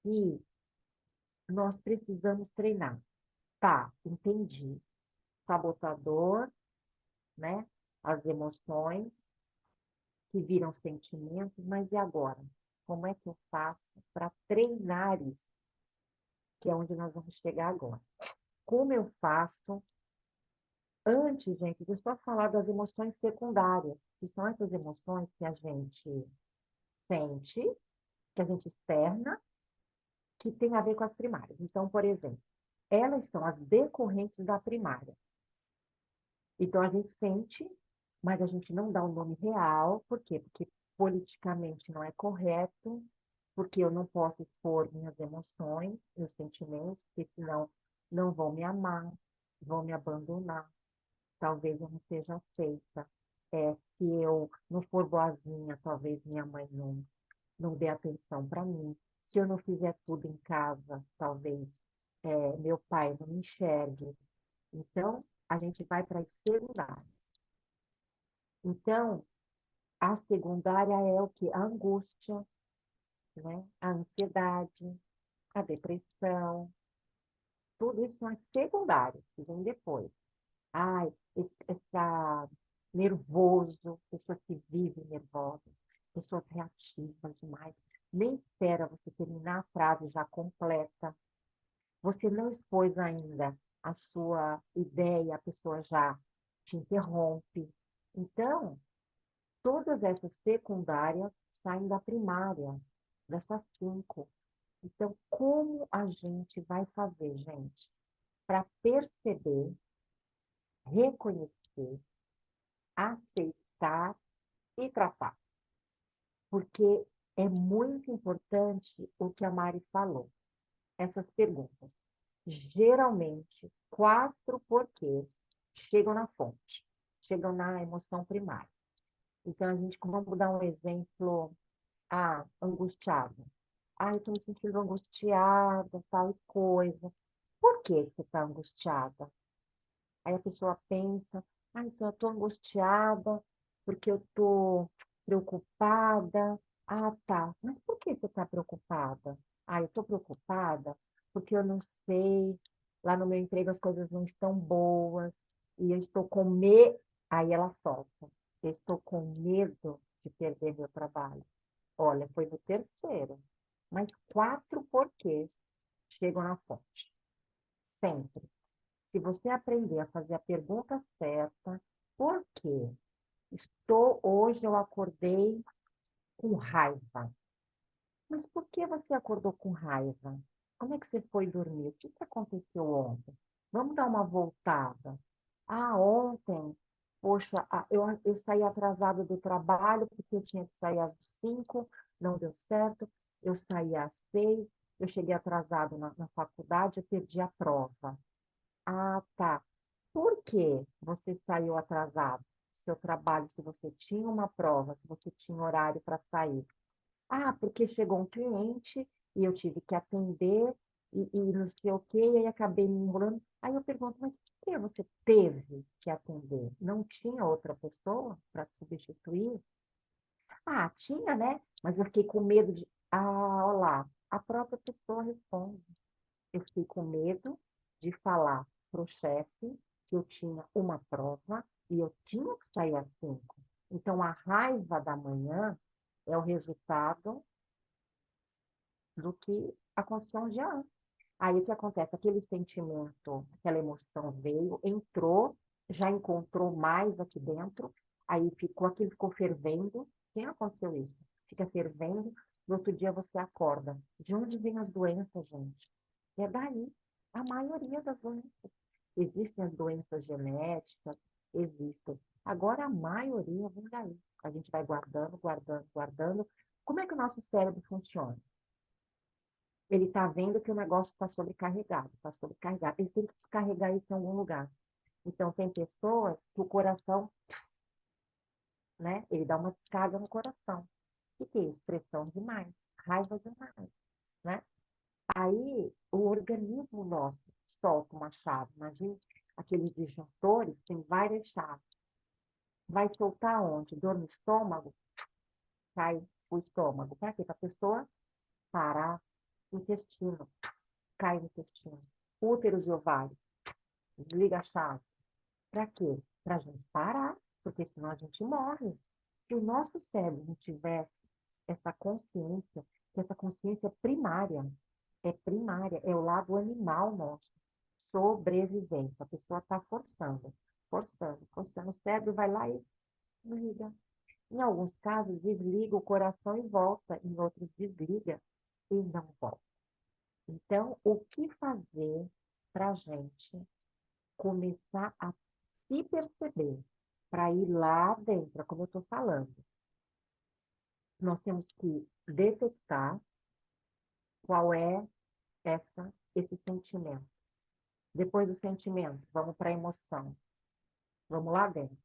e nós precisamos treinar. Tá, entendi. Sabotador, né? As emoções que viram sentimentos, mas e agora? Como é que eu faço para treinar isso? Que é onde nós vamos chegar agora. Como eu faço? Antes, gente, deixa eu só falar das emoções secundárias, que são essas emoções que a gente sente, que a gente externa, que tem a ver com as primárias. Então, por exemplo, elas são as decorrentes da primária. Então, a gente sente, mas a gente não dá o nome real. Por quê? Porque politicamente não é correto, porque eu não posso expor minhas emoções, meus sentimentos, porque senão não vão me amar, vão me abandonar. Talvez eu não seja aceita. Se eu não for boazinha, talvez minha mãe não dê atenção para mim. Se eu não fizer tudo em casa, talvez meu pai não me enxergue. Então, a gente vai para as secundárias. Então, a secundária é o quê? A angústia, né? A ansiedade, a depressão, tudo isso são as secundárias, que vem depois. Ai, essa nervoso, pessoas que vivem nervosas, pessoas reativas demais. Nem espera você terminar a frase já completa. Você não expôs ainda a sua ideia, a pessoa já te interrompe. Então, todas essas secundárias saem da primária, dessas 5. Então, como a gente vai fazer, gente, para perceber, reconhecer, aceitar e tratar? Porque é muito importante o que a Mari falou, essas perguntas. Geralmente, 4 porquês chegam na fonte, chegam na emoção primária. Então, vamos dar um exemplo, angustiado. Eu estou me sentindo angustiada, tal coisa. Por que você está angustiada? Aí a pessoa pensa, então eu estou angustiada porque eu estou preocupada. Tá. Mas por que você está preocupada? Eu estou preocupada porque eu não sei, lá no meu emprego as coisas não estão boas e eu estou com medo. Aí ela solta. Eu estou com medo de perder meu trabalho. Olha, foi no terceiro. Mas 4 porquês chegam na fonte. Sempre. Se você aprender a fazer a pergunta certa, por quê? Hoje eu acordei com raiva. Mas por que você acordou com raiva? Como é que você foi dormir? O que aconteceu ontem? Vamos dar uma voltada. Ontem, poxa, eu saí atrasada do trabalho porque eu tinha que sair às 5, não deu certo. Eu saí às 6, eu cheguei atrasado na faculdade, eu perdi a prova. Tá. Por que você saiu atrasado? Seu trabalho, se você tinha uma prova, se você tinha horário para sair. Porque chegou um cliente e eu tive que atender e não sei o quê, e aí acabei me enrolando. Aí eu pergunto, mas por que você teve que atender? Não tinha outra pessoa para substituir? Tinha, né? Mas eu fiquei com medo de. Olha lá, a própria pessoa responde. Eu fiquei com medo de falar para o chefe que eu tinha uma prova e eu tinha que sair às 5. Então, a raiva da manhã é o resultado do que aconteceu um dia antes. Aí, o que acontece? Aquele sentimento, aquela emoção veio, entrou, já encontrou mais aqui dentro, aí aquilo ficou fervendo. Quem aconteceu isso? Fica fervendo, no outro dia você acorda. De onde vêm as doenças, gente? É daí, a maioria das doenças. Existem as doenças genéticas, existem. Agora, a maioria vem daí. A gente vai guardando, guardando, guardando. Como é que o nosso cérebro funciona? Ele está vendo que o negócio está sobrecarregado, está sobrecarregado. Ele tem que descarregar isso em algum lugar. Então, tem pessoas que o coração, né? Ele dá uma descarga no coração. O que é isso? Pressão demais, raiva demais, né? Aí, o organismo nosso solta uma chave. Imagina, aqueles disjuntores têm várias chaves. Vai soltar onde? Dor no estômago? Cai o estômago. Para quê? Para a pessoa parar. Intestino. Cai no intestino. Úteros e ovários. Desliga a chave. Para quê? Para a gente parar. Porque senão a gente morre. Se o nosso cérebro não tivesse essa consciência, que essa consciência é primária, é o lado animal nosso. Sobrevivência. A pessoa está forçando, forçando, forçando. O cérebro vai lá e desliga. Em alguns casos, desliga o coração e volta, em outros, desliga e não volta. Então, o que fazer para a gente começar a se perceber, para ir lá dentro, como eu estou falando? Nós temos que detectar qual é esse sentimento. Depois do sentimento, vamos para a emoção. Vamos lá dentro,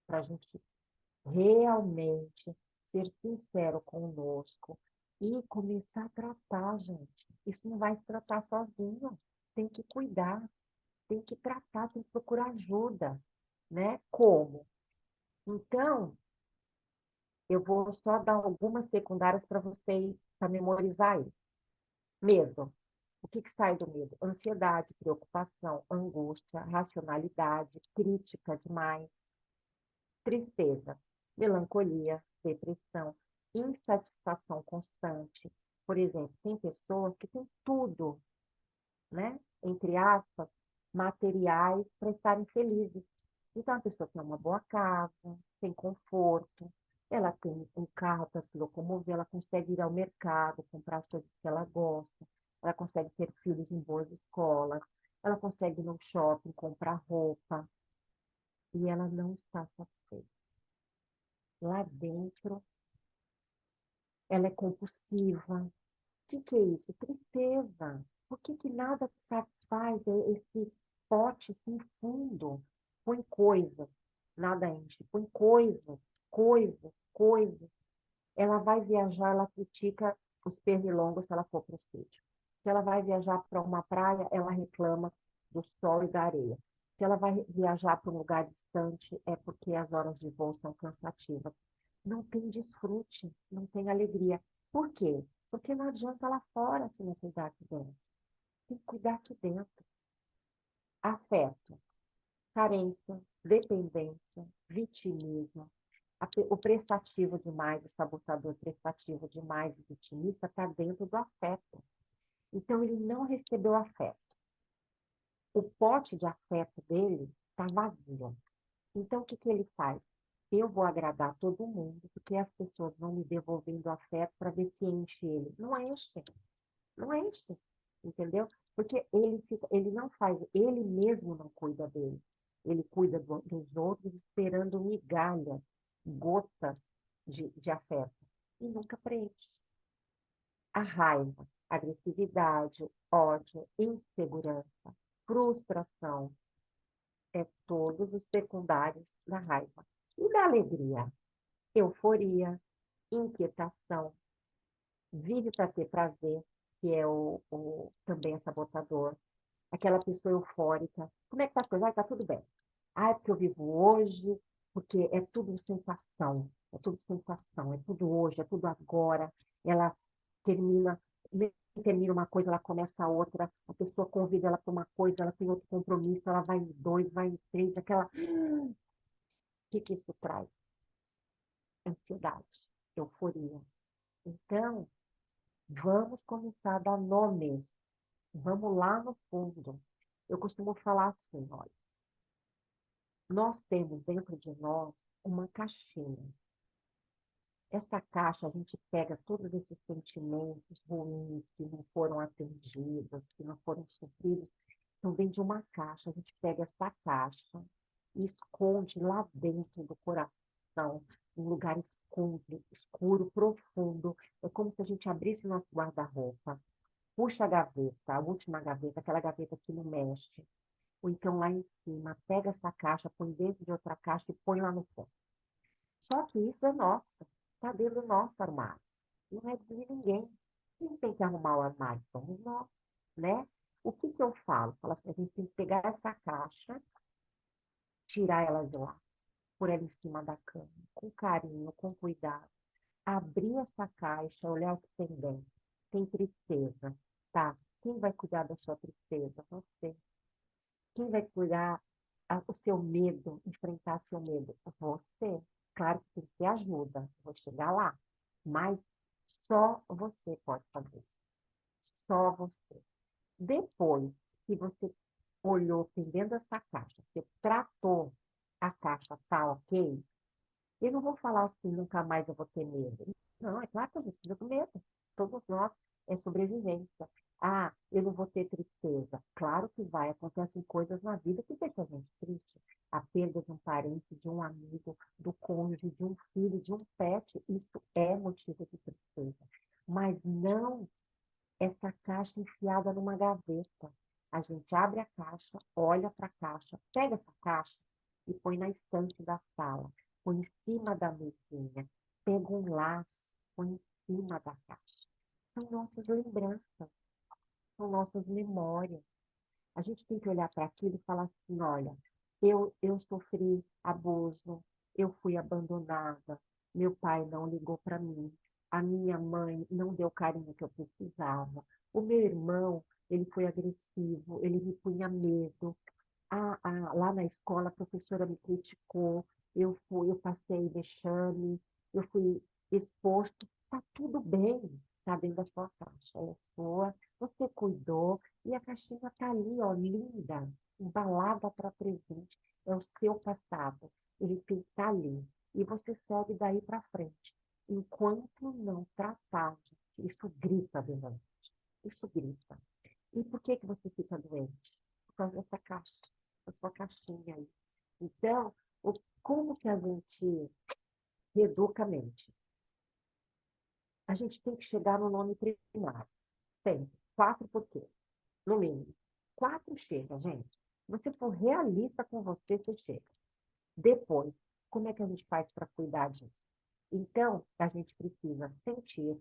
para a gente realmente ser sincero conosco e começar a tratar, gente. Isso não vai se tratar sozinho. Tem que cuidar, tem que tratar, tem que procurar ajuda, né? Como? Então, eu vou só dar algumas secundárias para vocês, para memorizar aí. Medo. O que que sai do medo? Ansiedade, preocupação, angústia, racionalidade, crítica demais, tristeza, melancolia, depressão, insatisfação constante. Por exemplo, tem pessoas que têm tudo, né? Entre aspas, materiais para estarem felizes. Então, a pessoa tem uma boa casa, tem conforto, ela tem um carro para se locomover, ela consegue ir ao mercado, comprar as coisas que ela gosta, ela consegue ter filhos em boas escolas, ela consegue ir no shopping comprar roupa, e ela não está satisfeita. Lá dentro, ela é compulsiva. O que é isso? Tristeza. Por que nada te satisfaz? Esse pote sem fundo. Põe coisas, nada enche. Põe coisas, coisas, coisas. Ela vai viajar, ela critica os pernilongos se ela for para o sítio. Se ela vai viajar para uma praia, ela reclama do sol e da areia. Se ela vai viajar para um lugar distante, é porque as horas de voo são cansativas. Não tem desfrute, não tem alegria. Por quê? Porque não adianta lá fora se não cuidar aqui dentro. Tem que cuidar aqui dentro. Afeto, carência, dependência, vitimismo. O prestativo demais, o sabotador prestativo demais, o vitimista, está dentro do afeto. Então, ele não recebeu afeto. O pote de afeto dele está vazio. Então, o que ele faz? Eu vou agradar todo mundo, porque as pessoas vão me devolvendo afeto para ver se enche ele. Não enche, não enche, entendeu? Porque ele não faz, ele mesmo não cuida dele. Ele cuida dos outros esperando migalhas, gotas de afeto. E nunca preenche. A raiva, agressividade, ódio, insegurança, frustração, é todos os secundários da raiva. E da alegria? Euforia, inquietação, vive para ter prazer, que é também é sabotador. Aquela pessoa eufórica. Como é que tá as coisas? Tá tudo bem. É porque eu vivo hoje, porque é tudo sensação, é tudo hoje, é tudo agora. Ela termina, termina uma coisa, ela começa a outra, a pessoa convida ela para uma coisa, ela tem outro compromisso, ela vai em dois, vai em três, aquela. O que isso traz? Ansiedade, euforia. Então, vamos começar a dar nomes. Vamos lá no fundo. Eu costumo falar assim, olha, nós temos dentro de nós uma caixinha. Essa caixa, a gente pega todos esses sentimentos ruins que não foram atendidos, que não foram supridos. Então, vem de uma caixa, a gente pega essa caixa e esconde lá dentro do coração, um lugar escuro, escuro, profundo. É como se a gente abrisse nosso guarda-roupa, puxa a gaveta, a última gaveta, aquela gaveta que não mexe. Ou então lá em cima, pega essa caixa, põe dentro de outra caixa e põe lá no fundo. Só que isso é nosso, está dentro do nosso armário. Não é de ninguém. Quem tem que arrumar o armário somos nós, né? O que eu falo? Falo assim, a gente tem que pegar essa caixa, tirar ela de lá, pôr ela em cima da cama, com carinho, com cuidado. Abrir essa caixa, olhar o que tem dentro. Tem tristeza, tá? Quem vai cuidar da sua tristeza? Você. Quem vai cuidar o seu medo, enfrentar seu medo? Você. Claro que tem que ter ajuda, vou chegar lá. Mas só você pode fazer isso. Só você. Depois que você olhou, tem dentro dessa caixa, você tratou a caixa, tá ok? Eu não vou falar assim, nunca mais eu vou ter medo. Não, é claro que a gente precisa do medo. Todos nós é sobrevivência. Ah, eu não vou ter tristeza. Claro que vai. Acontecem coisas na vida que deixam a gente triste. A perda de um parente, de um amigo, do cônjuge, de um filho, de um pet, isso é motivo de tristeza. Mas não essa caixa enfiada numa gaveta. A gente abre a caixa, olha para a caixa, pega essa caixa e põe na estante da sala, põe em cima da mesinha, pega um laço, põe em cima da caixa. São nossas lembranças, são nossas memórias. A gente tem que olhar para aquilo e falar assim, olha, eu sofri abuso, eu fui abandonada, meu pai não ligou para mim, a minha mãe não deu o carinho que eu precisava, o meu irmão, ele foi agressivo, ele me punha medo, lá na escola a professora me criticou, eu passei vexame, eu fui exposto, está tudo bem, está dentro da sua caixa, é sua, você cuidou, e a caixinha está ali, ó, linda, embalada para presente, é o seu passado, ele tem que estar ali, e você segue daí para frente. Enquanto não tratar, isso grita, Belém, isso grita. E por que que você fica doente? Por causa dessa caixa, da sua caixinha aí. Então, como que a gente reeduca a mente? A gente tem que chegar no nome primário. Sempre. 4 porquês, no mínimo. 4 chega, gente. Se você for realista com você, você chega. Depois, como é que a gente faz para cuidar disso? Então, a gente precisa sentir,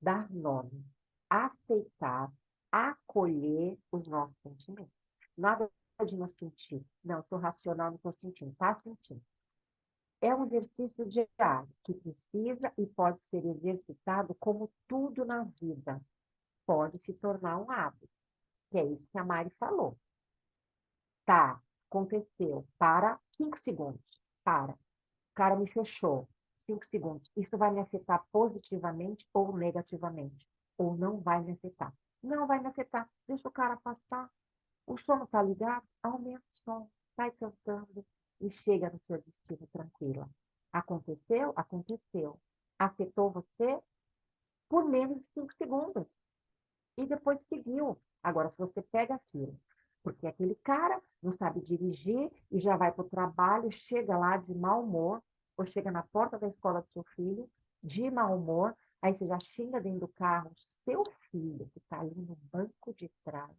dar nome, aceitar, acolher os nossos sentimentos. Nada de não sentir. Não, estou racional, não estou sentindo. Está sentindo. É um exercício diário que precisa e pode ser exercitado como tudo na vida. Pode se tornar um hábito, que é isso que a Mari falou. Tá, aconteceu. Para 5 segundos. Para. O cara me fechou. 5 segundos. Isso vai me afetar positivamente ou negativamente? Ou não vai me afetar? Não vai me afetar. Deixa o cara passar. O som não está ligado? Aumenta o som. Sai cantando e chega no seu destino tranquila. Aconteceu? Aconteceu. Afetou você por menos de 5 segundos. E depois seguiu. Agora, se você pega aquilo, porque aquele cara não sabe dirigir e já vai para o trabalho, chega lá de mau humor, ou chega na porta da escola do seu filho, de mau humor, aí você já xinga dentro do carro seu filho, que está ali no banco de trás,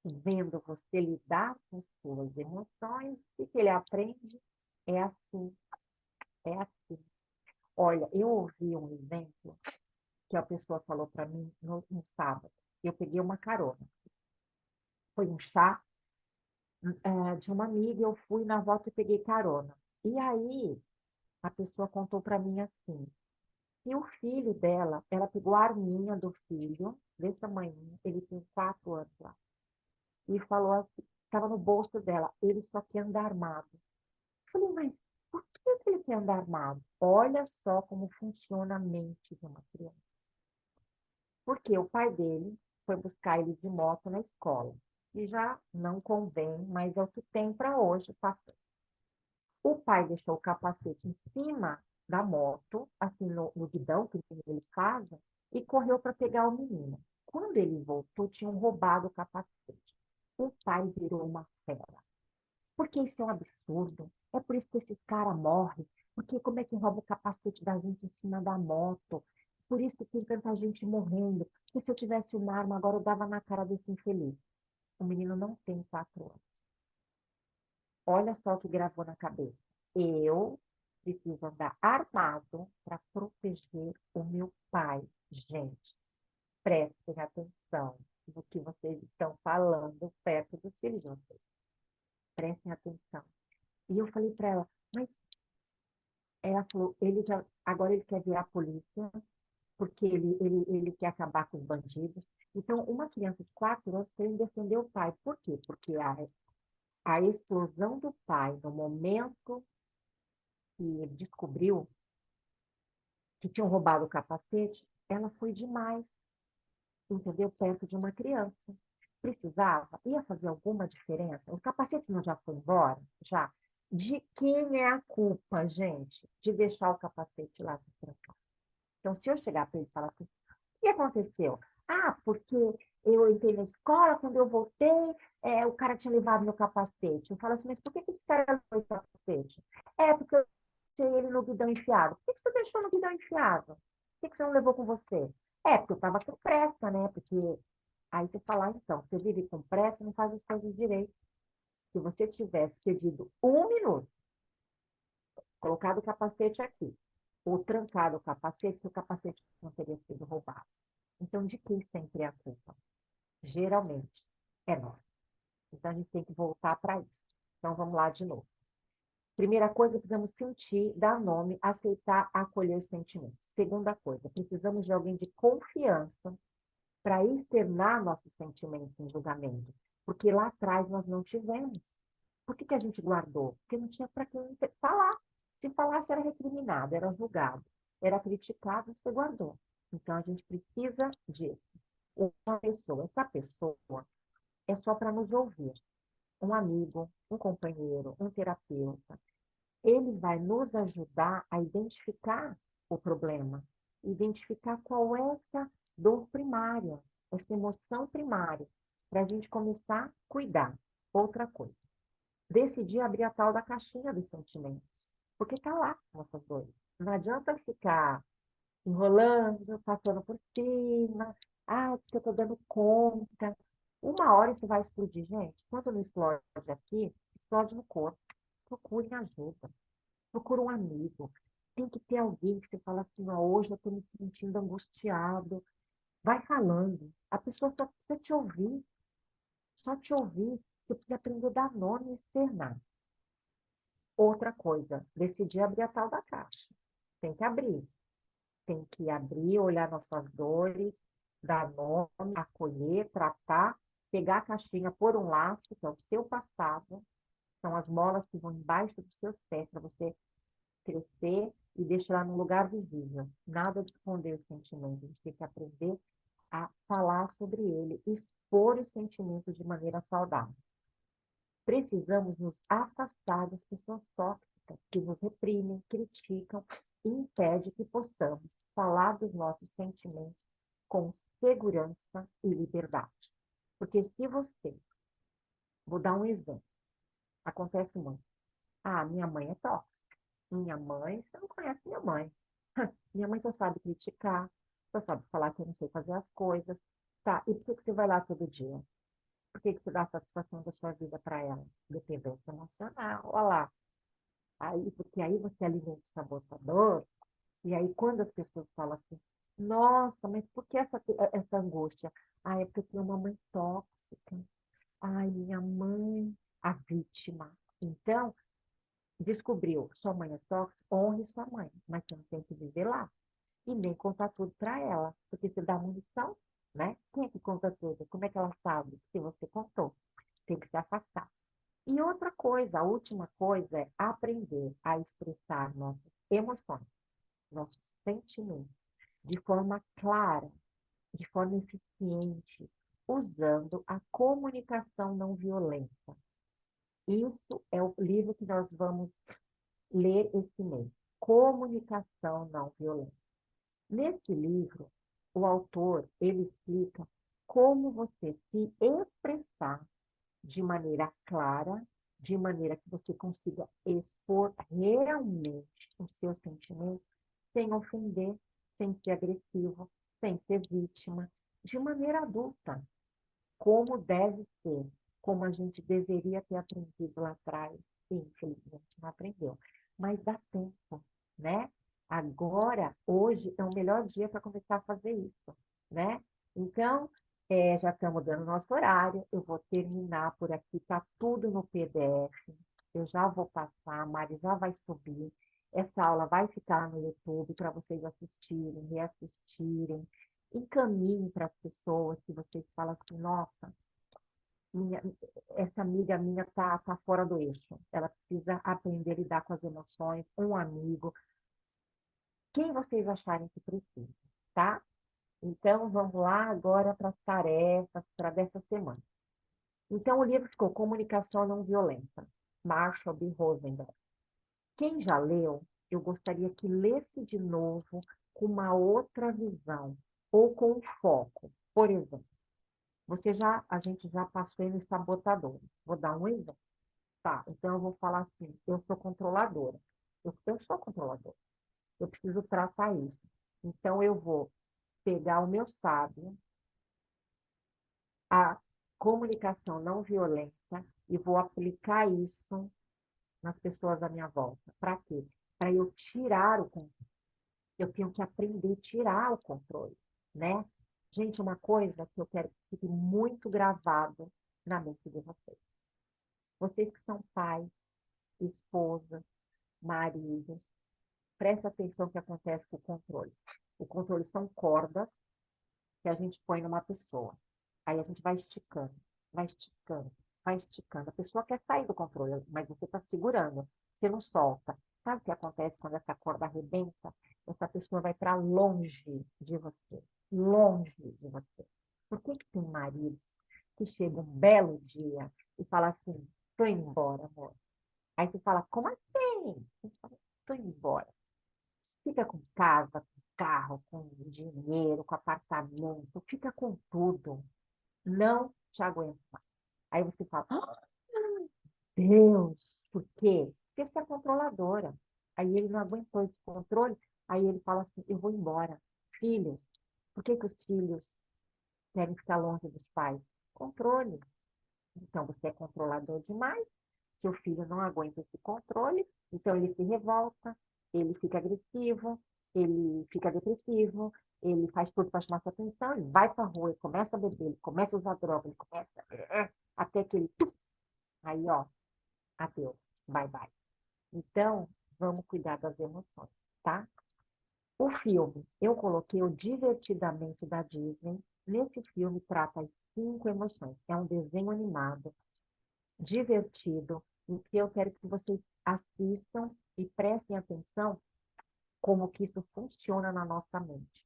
vendo você lidar com suas emoções, e que ele aprende, é assim, é assim. Olha, eu ouvi um exemplo que a pessoa falou para mim no sábado. Eu peguei uma carona. Foi um chá de uma amiga, eu fui na volta e peguei carona. E aí, a pessoa contou para mim assim, e o filho dela, ela pegou a arminha do filho, desse tamanho, ele tem 4 anos lá, e falou assim, estava no bolso dela, ele só quer andar armado. Eu falei, mas por que ele quer andar armado? Olha só como funciona a mente de uma criança. Porque o pai dele foi buscar ele de moto na escola. E já não convém, mas é o que tem para hoje, passou. O pai deixou o capacete em cima da moto, assim, no guidão que eles fazem, e correu para pegar o menino. Quando ele voltou, tinham roubado o capacete. O pai virou uma fera. Porque isso é um absurdo. É por isso que esses caras morrem. Porque como é que rouba o capacete da gente em cima da moto? Por isso que tem tanta gente morrendo. Porque se eu tivesse uma arma, agora eu dava na cara desse infeliz. O menino não tem 4 anos. Olha só o que gravou na cabeça. Eu preciso andar armado para proteger o meu pai. Gente, prestem atenção no que vocês estão falando perto dos filhos de vocês. Prestem atenção. E eu falei para ela, mas ela falou, agora ele quer virar polícia, porque ele quer acabar com os bandidos. Então, uma criança de 4 anos tem que defender o pai. Por quê? Porque a explosão do pai, no momento que ele descobriu que tinham roubado o capacete, ela foi demais, entendeu? Perto de uma criança. Precisava? Ia fazer alguma diferença? O capacete não já foi embora? Já. De quem é a culpa, gente, de deixar o capacete lá trancado? Então, se eu chegar para ele e falar assim, o que aconteceu? Ah, porque eu entrei na escola, quando eu voltei, o cara tinha levado meu capacete. Eu falo assim, mas por que esse cara levou esse capacete? É, porque eu deixei ele no guidão enfiado. Por que você deixou no guidão enfiado? Por que você não levou com você? É, porque eu estava com pressa, né? Porque aí você fala, então, você vive com pressa, não faz as coisas direito. Se você tivesse pedido 1 minuto, colocado o capacete aqui, ou trancado o capacete, seu capacete não teria sido roubado. Então, de quem sempre é a culpa? Geralmente, é nossa. Então, a gente tem que voltar para isso. Então, vamos lá de novo. Primeira coisa, precisamos sentir, dar nome, aceitar, acolher os sentimentos. Segunda coisa, precisamos de alguém de confiança para externar nossos sentimentos sem julgamento. Porque lá atrás nós não tivemos. Por que a gente guardou? Porque não tinha para quem falar. Se falasse, era recriminado, era julgado, era criticado, você guardou. Então, a gente precisa disso. Uma pessoa, essa pessoa é só para nos ouvir. Um amigo, um companheiro, um terapeuta. Ele vai nos ajudar a identificar o problema, identificar qual é essa dor primária, essa emoção primária, para a gente começar a cuidar. Outra coisa, decidir abrir a tal da caixinha dos sentimentos, porque está lá nossas dores. Não adianta ficar enrolando, passando por cima, porque eu estou dando conta. Uma hora isso vai explodir, gente. Quando não explode aqui, explode no corpo. Procurem ajuda. Procura um amigo. Tem que ter alguém que você fala assim, ó, hoje eu estou me sentindo angustiado. Vai falando. A pessoa só precisa te ouvir. Só te ouvir. Você precisa aprender a dar nome e externar. Outra coisa, decidir abrir a tal da caixa. Tem que abrir. Tem que abrir, olhar nossas dores, dar nome, acolher, tratar, pegar a caixinha, pôr um laço, que é o seu passado, são as molas que vão embaixo dos seus pés, para você crescer e deixar num lugar visível. Nada de esconder os sentimentos, a gente tem que aprender a falar sobre ele, expor os sentimentos de maneira saudável. Precisamos nos afastar das pessoas tóxicas que nos reprimem, criticam e impedem que possamos falar dos nossos sentimentos com segurança e liberdade. Porque se você, vou dar um exemplo, acontece muito. Minha mãe é tóxica. Minha mãe, você não conhece minha mãe. Minha mãe só sabe criticar, só sabe falar que eu não sei fazer as coisas. Tá, e por que você vai lá todo dia? Por que você dá a satisfação da sua vida para ela? Dependência emocional, olha lá. Porque aí você alimenta o sabotador, e aí quando as pessoas falam assim, nossa, mas por que essa angústia? É porque eu tenho uma mãe tóxica. Minha mãe, a vítima. Então, descobriu, sua mãe é tóxica, honre sua mãe, mas você não tem que viver lá. E nem contar tudo para ela, porque você dá munição, né? Quem é que conta tudo? Como é que ela sabe se você contou? Tem que se afastar. E outra coisa, a última coisa é aprender a expressar nossas emoções, nossos sentimentos, de forma clara, de forma eficiente, usando a comunicação não violenta. Isso é o livro que nós vamos ler esse mês. Comunicação não violenta. Nesse livro, o autor, ele explica como você se expressar de maneira clara, de maneira que você consiga expor realmente os seus sentimentos, sem ofender, sem ser agressivo, sem ser vítima, de maneira adulta, como deve ser, como a gente deveria ter aprendido lá atrás, e infelizmente não aprendeu. Mas dá tempo, né? Agora, hoje, é o melhor dia para começar a fazer isso, né? Então, já estamos dando nosso horário, eu vou terminar por aqui, está tudo no PDF, eu já vou passar, a Mari já vai subir, essa aula vai ficar no YouTube para vocês assistirem, reassistirem, encaminhem para as pessoas que vocês falam assim, nossa, minha, essa amiga minha tá fora do eixo. Ela precisa aprender a lidar com as emoções, um amigo, quem vocês acharem que precisa, tá? Então, vamos lá agora para as tarefas para dessa semana. Então, o livro ficou Comunicação Não Violenta. Marshall B. Rosenberg. Quem já leu, eu gostaria que lesse de novo com uma outra visão ou com um foco. Por exemplo, a gente já passou ele sabotador. Vou dar um exemplo. Tá, então eu vou falar assim, eu sou controladora. Eu sou controladora. Eu preciso tratar isso. Então eu vou pegar o meu sábio, a comunicação não violenta, e vou aplicar isso nas pessoas à minha volta. Para quê? Para eu tirar o controle. Eu tenho que aprender a tirar o controle, né? Gente, uma coisa que eu quero que fique muito gravado na mente de vocês. Vocês que são pais, esposas, maridos, presta atenção no que acontece com o controle. O controle são cordas que a gente põe numa pessoa. Aí a gente vai esticando, vai esticando, vai esticando. A pessoa quer sair do controle, mas você está segurando, você não solta. Sabe o que acontece quando essa corda arrebenta? Essa pessoa vai para longe de você, longe de você. Por que tem maridos que chegam um belo dia e falam assim, tô indo embora, amor? Aí você fala, como assim? Você fala, tô indo embora. Fica com casa, com carro, com dinheiro, com apartamento, fica com tudo. Não te aguento mais. Aí você fala, Deus, por quê? Porque você é controladora. Aí ele não aguentou esse controle, aí ele fala assim, eu vou embora. Filhos, por que os filhos querem ficar longe dos pais? Controle. Então você é controlador demais, seu filho não aguenta esse controle, então ele se revolta, ele fica agressivo, ele fica depressivo, ele faz tudo para chamar sua atenção, ele vai para a rua, ele começa a beber, ele começa a usar droga, ele começa até que ele... Aí, ó, adeus, bye bye. Então, vamos cuidar das emoções, tá? O filme, eu coloquei o Divertidamente da Disney. Nesse filme trata as 5 emoções. É um desenho animado, divertido, em que eu quero que vocês assistam e prestem atenção como que isso funciona na nossa mente.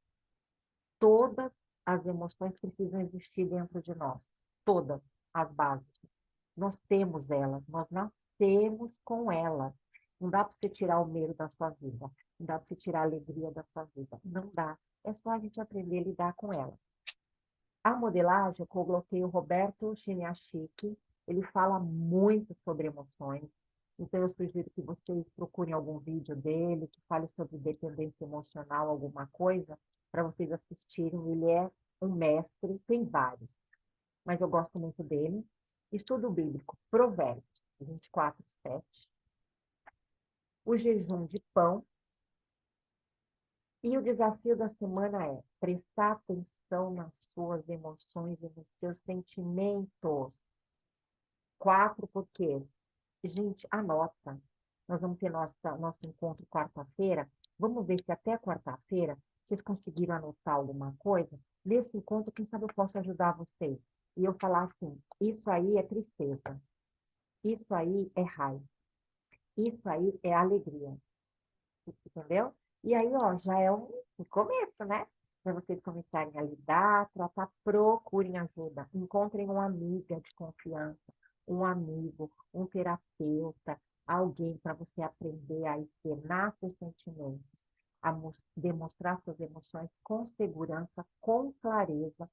Todas as emoções precisam existir dentro de nós. Todas as básicas. Nós temos elas, nós nascemos com elas. Não dá para você tirar o medo da sua vida. Não dá para você tirar a alegria da sua vida. Não dá. É só a gente aprender a lidar com elas. A modelagem, eu coloquei o Roberto Chiniachiki. Ele fala muito sobre emoções. Então, eu sugiro que vocês procurem algum vídeo dele, que fale sobre dependência emocional, alguma coisa, para vocês assistirem. Ele é um mestre, tem vários, mas eu gosto muito dele. Estudo bíblico, Provérbios 24:7. O jejum de pão. E o desafio da semana é prestar atenção nas suas emoções e nos seus sentimentos. 4 porquês. Gente, anota. Nós vamos ter nosso encontro quarta-feira. Vamos ver se até quarta-feira vocês conseguiram anotar alguma coisa. Nesse encontro, quem sabe eu posso ajudar vocês. E eu falar assim, isso aí é tristeza. Isso aí é raiva. Isso aí é alegria. Entendeu? E aí, ó, já é um começo, né? Para vocês começarem a lidar, tratar, procurem ajuda. Encontrem uma amiga de confiança, um amigo, um terapeuta, alguém para você aprender a externar seus sentimentos, a demonstrar suas emoções com segurança, com clareza,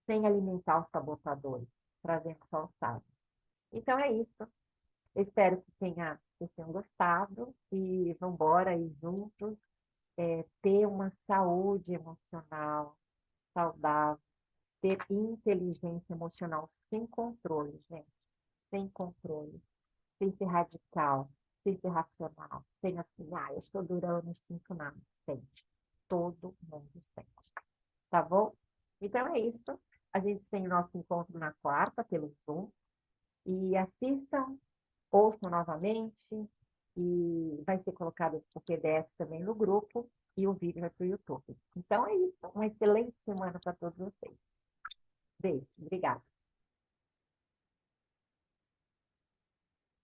sem alimentar os sabotadores, trazendo só os sábios. Então é isso. Eu espero que vocês tenham gostado e vamos embora aí juntos ter uma saúde emocional saudável, ter inteligência emocional sem controle, gente, sem controle, sem ser radical, sem ser racional, sem assim, eu estou durando, não sinto nada, sente. Todo mundo sente, tá bom? Então é isso. A gente tem nosso encontro na quarta pelo Zoom e assistam, ouçam novamente e vai ser colocado o PDF também no grupo e o vídeo vai para o YouTube. Então é isso. Uma excelente semana para todos vocês. Beijo. Obrigada.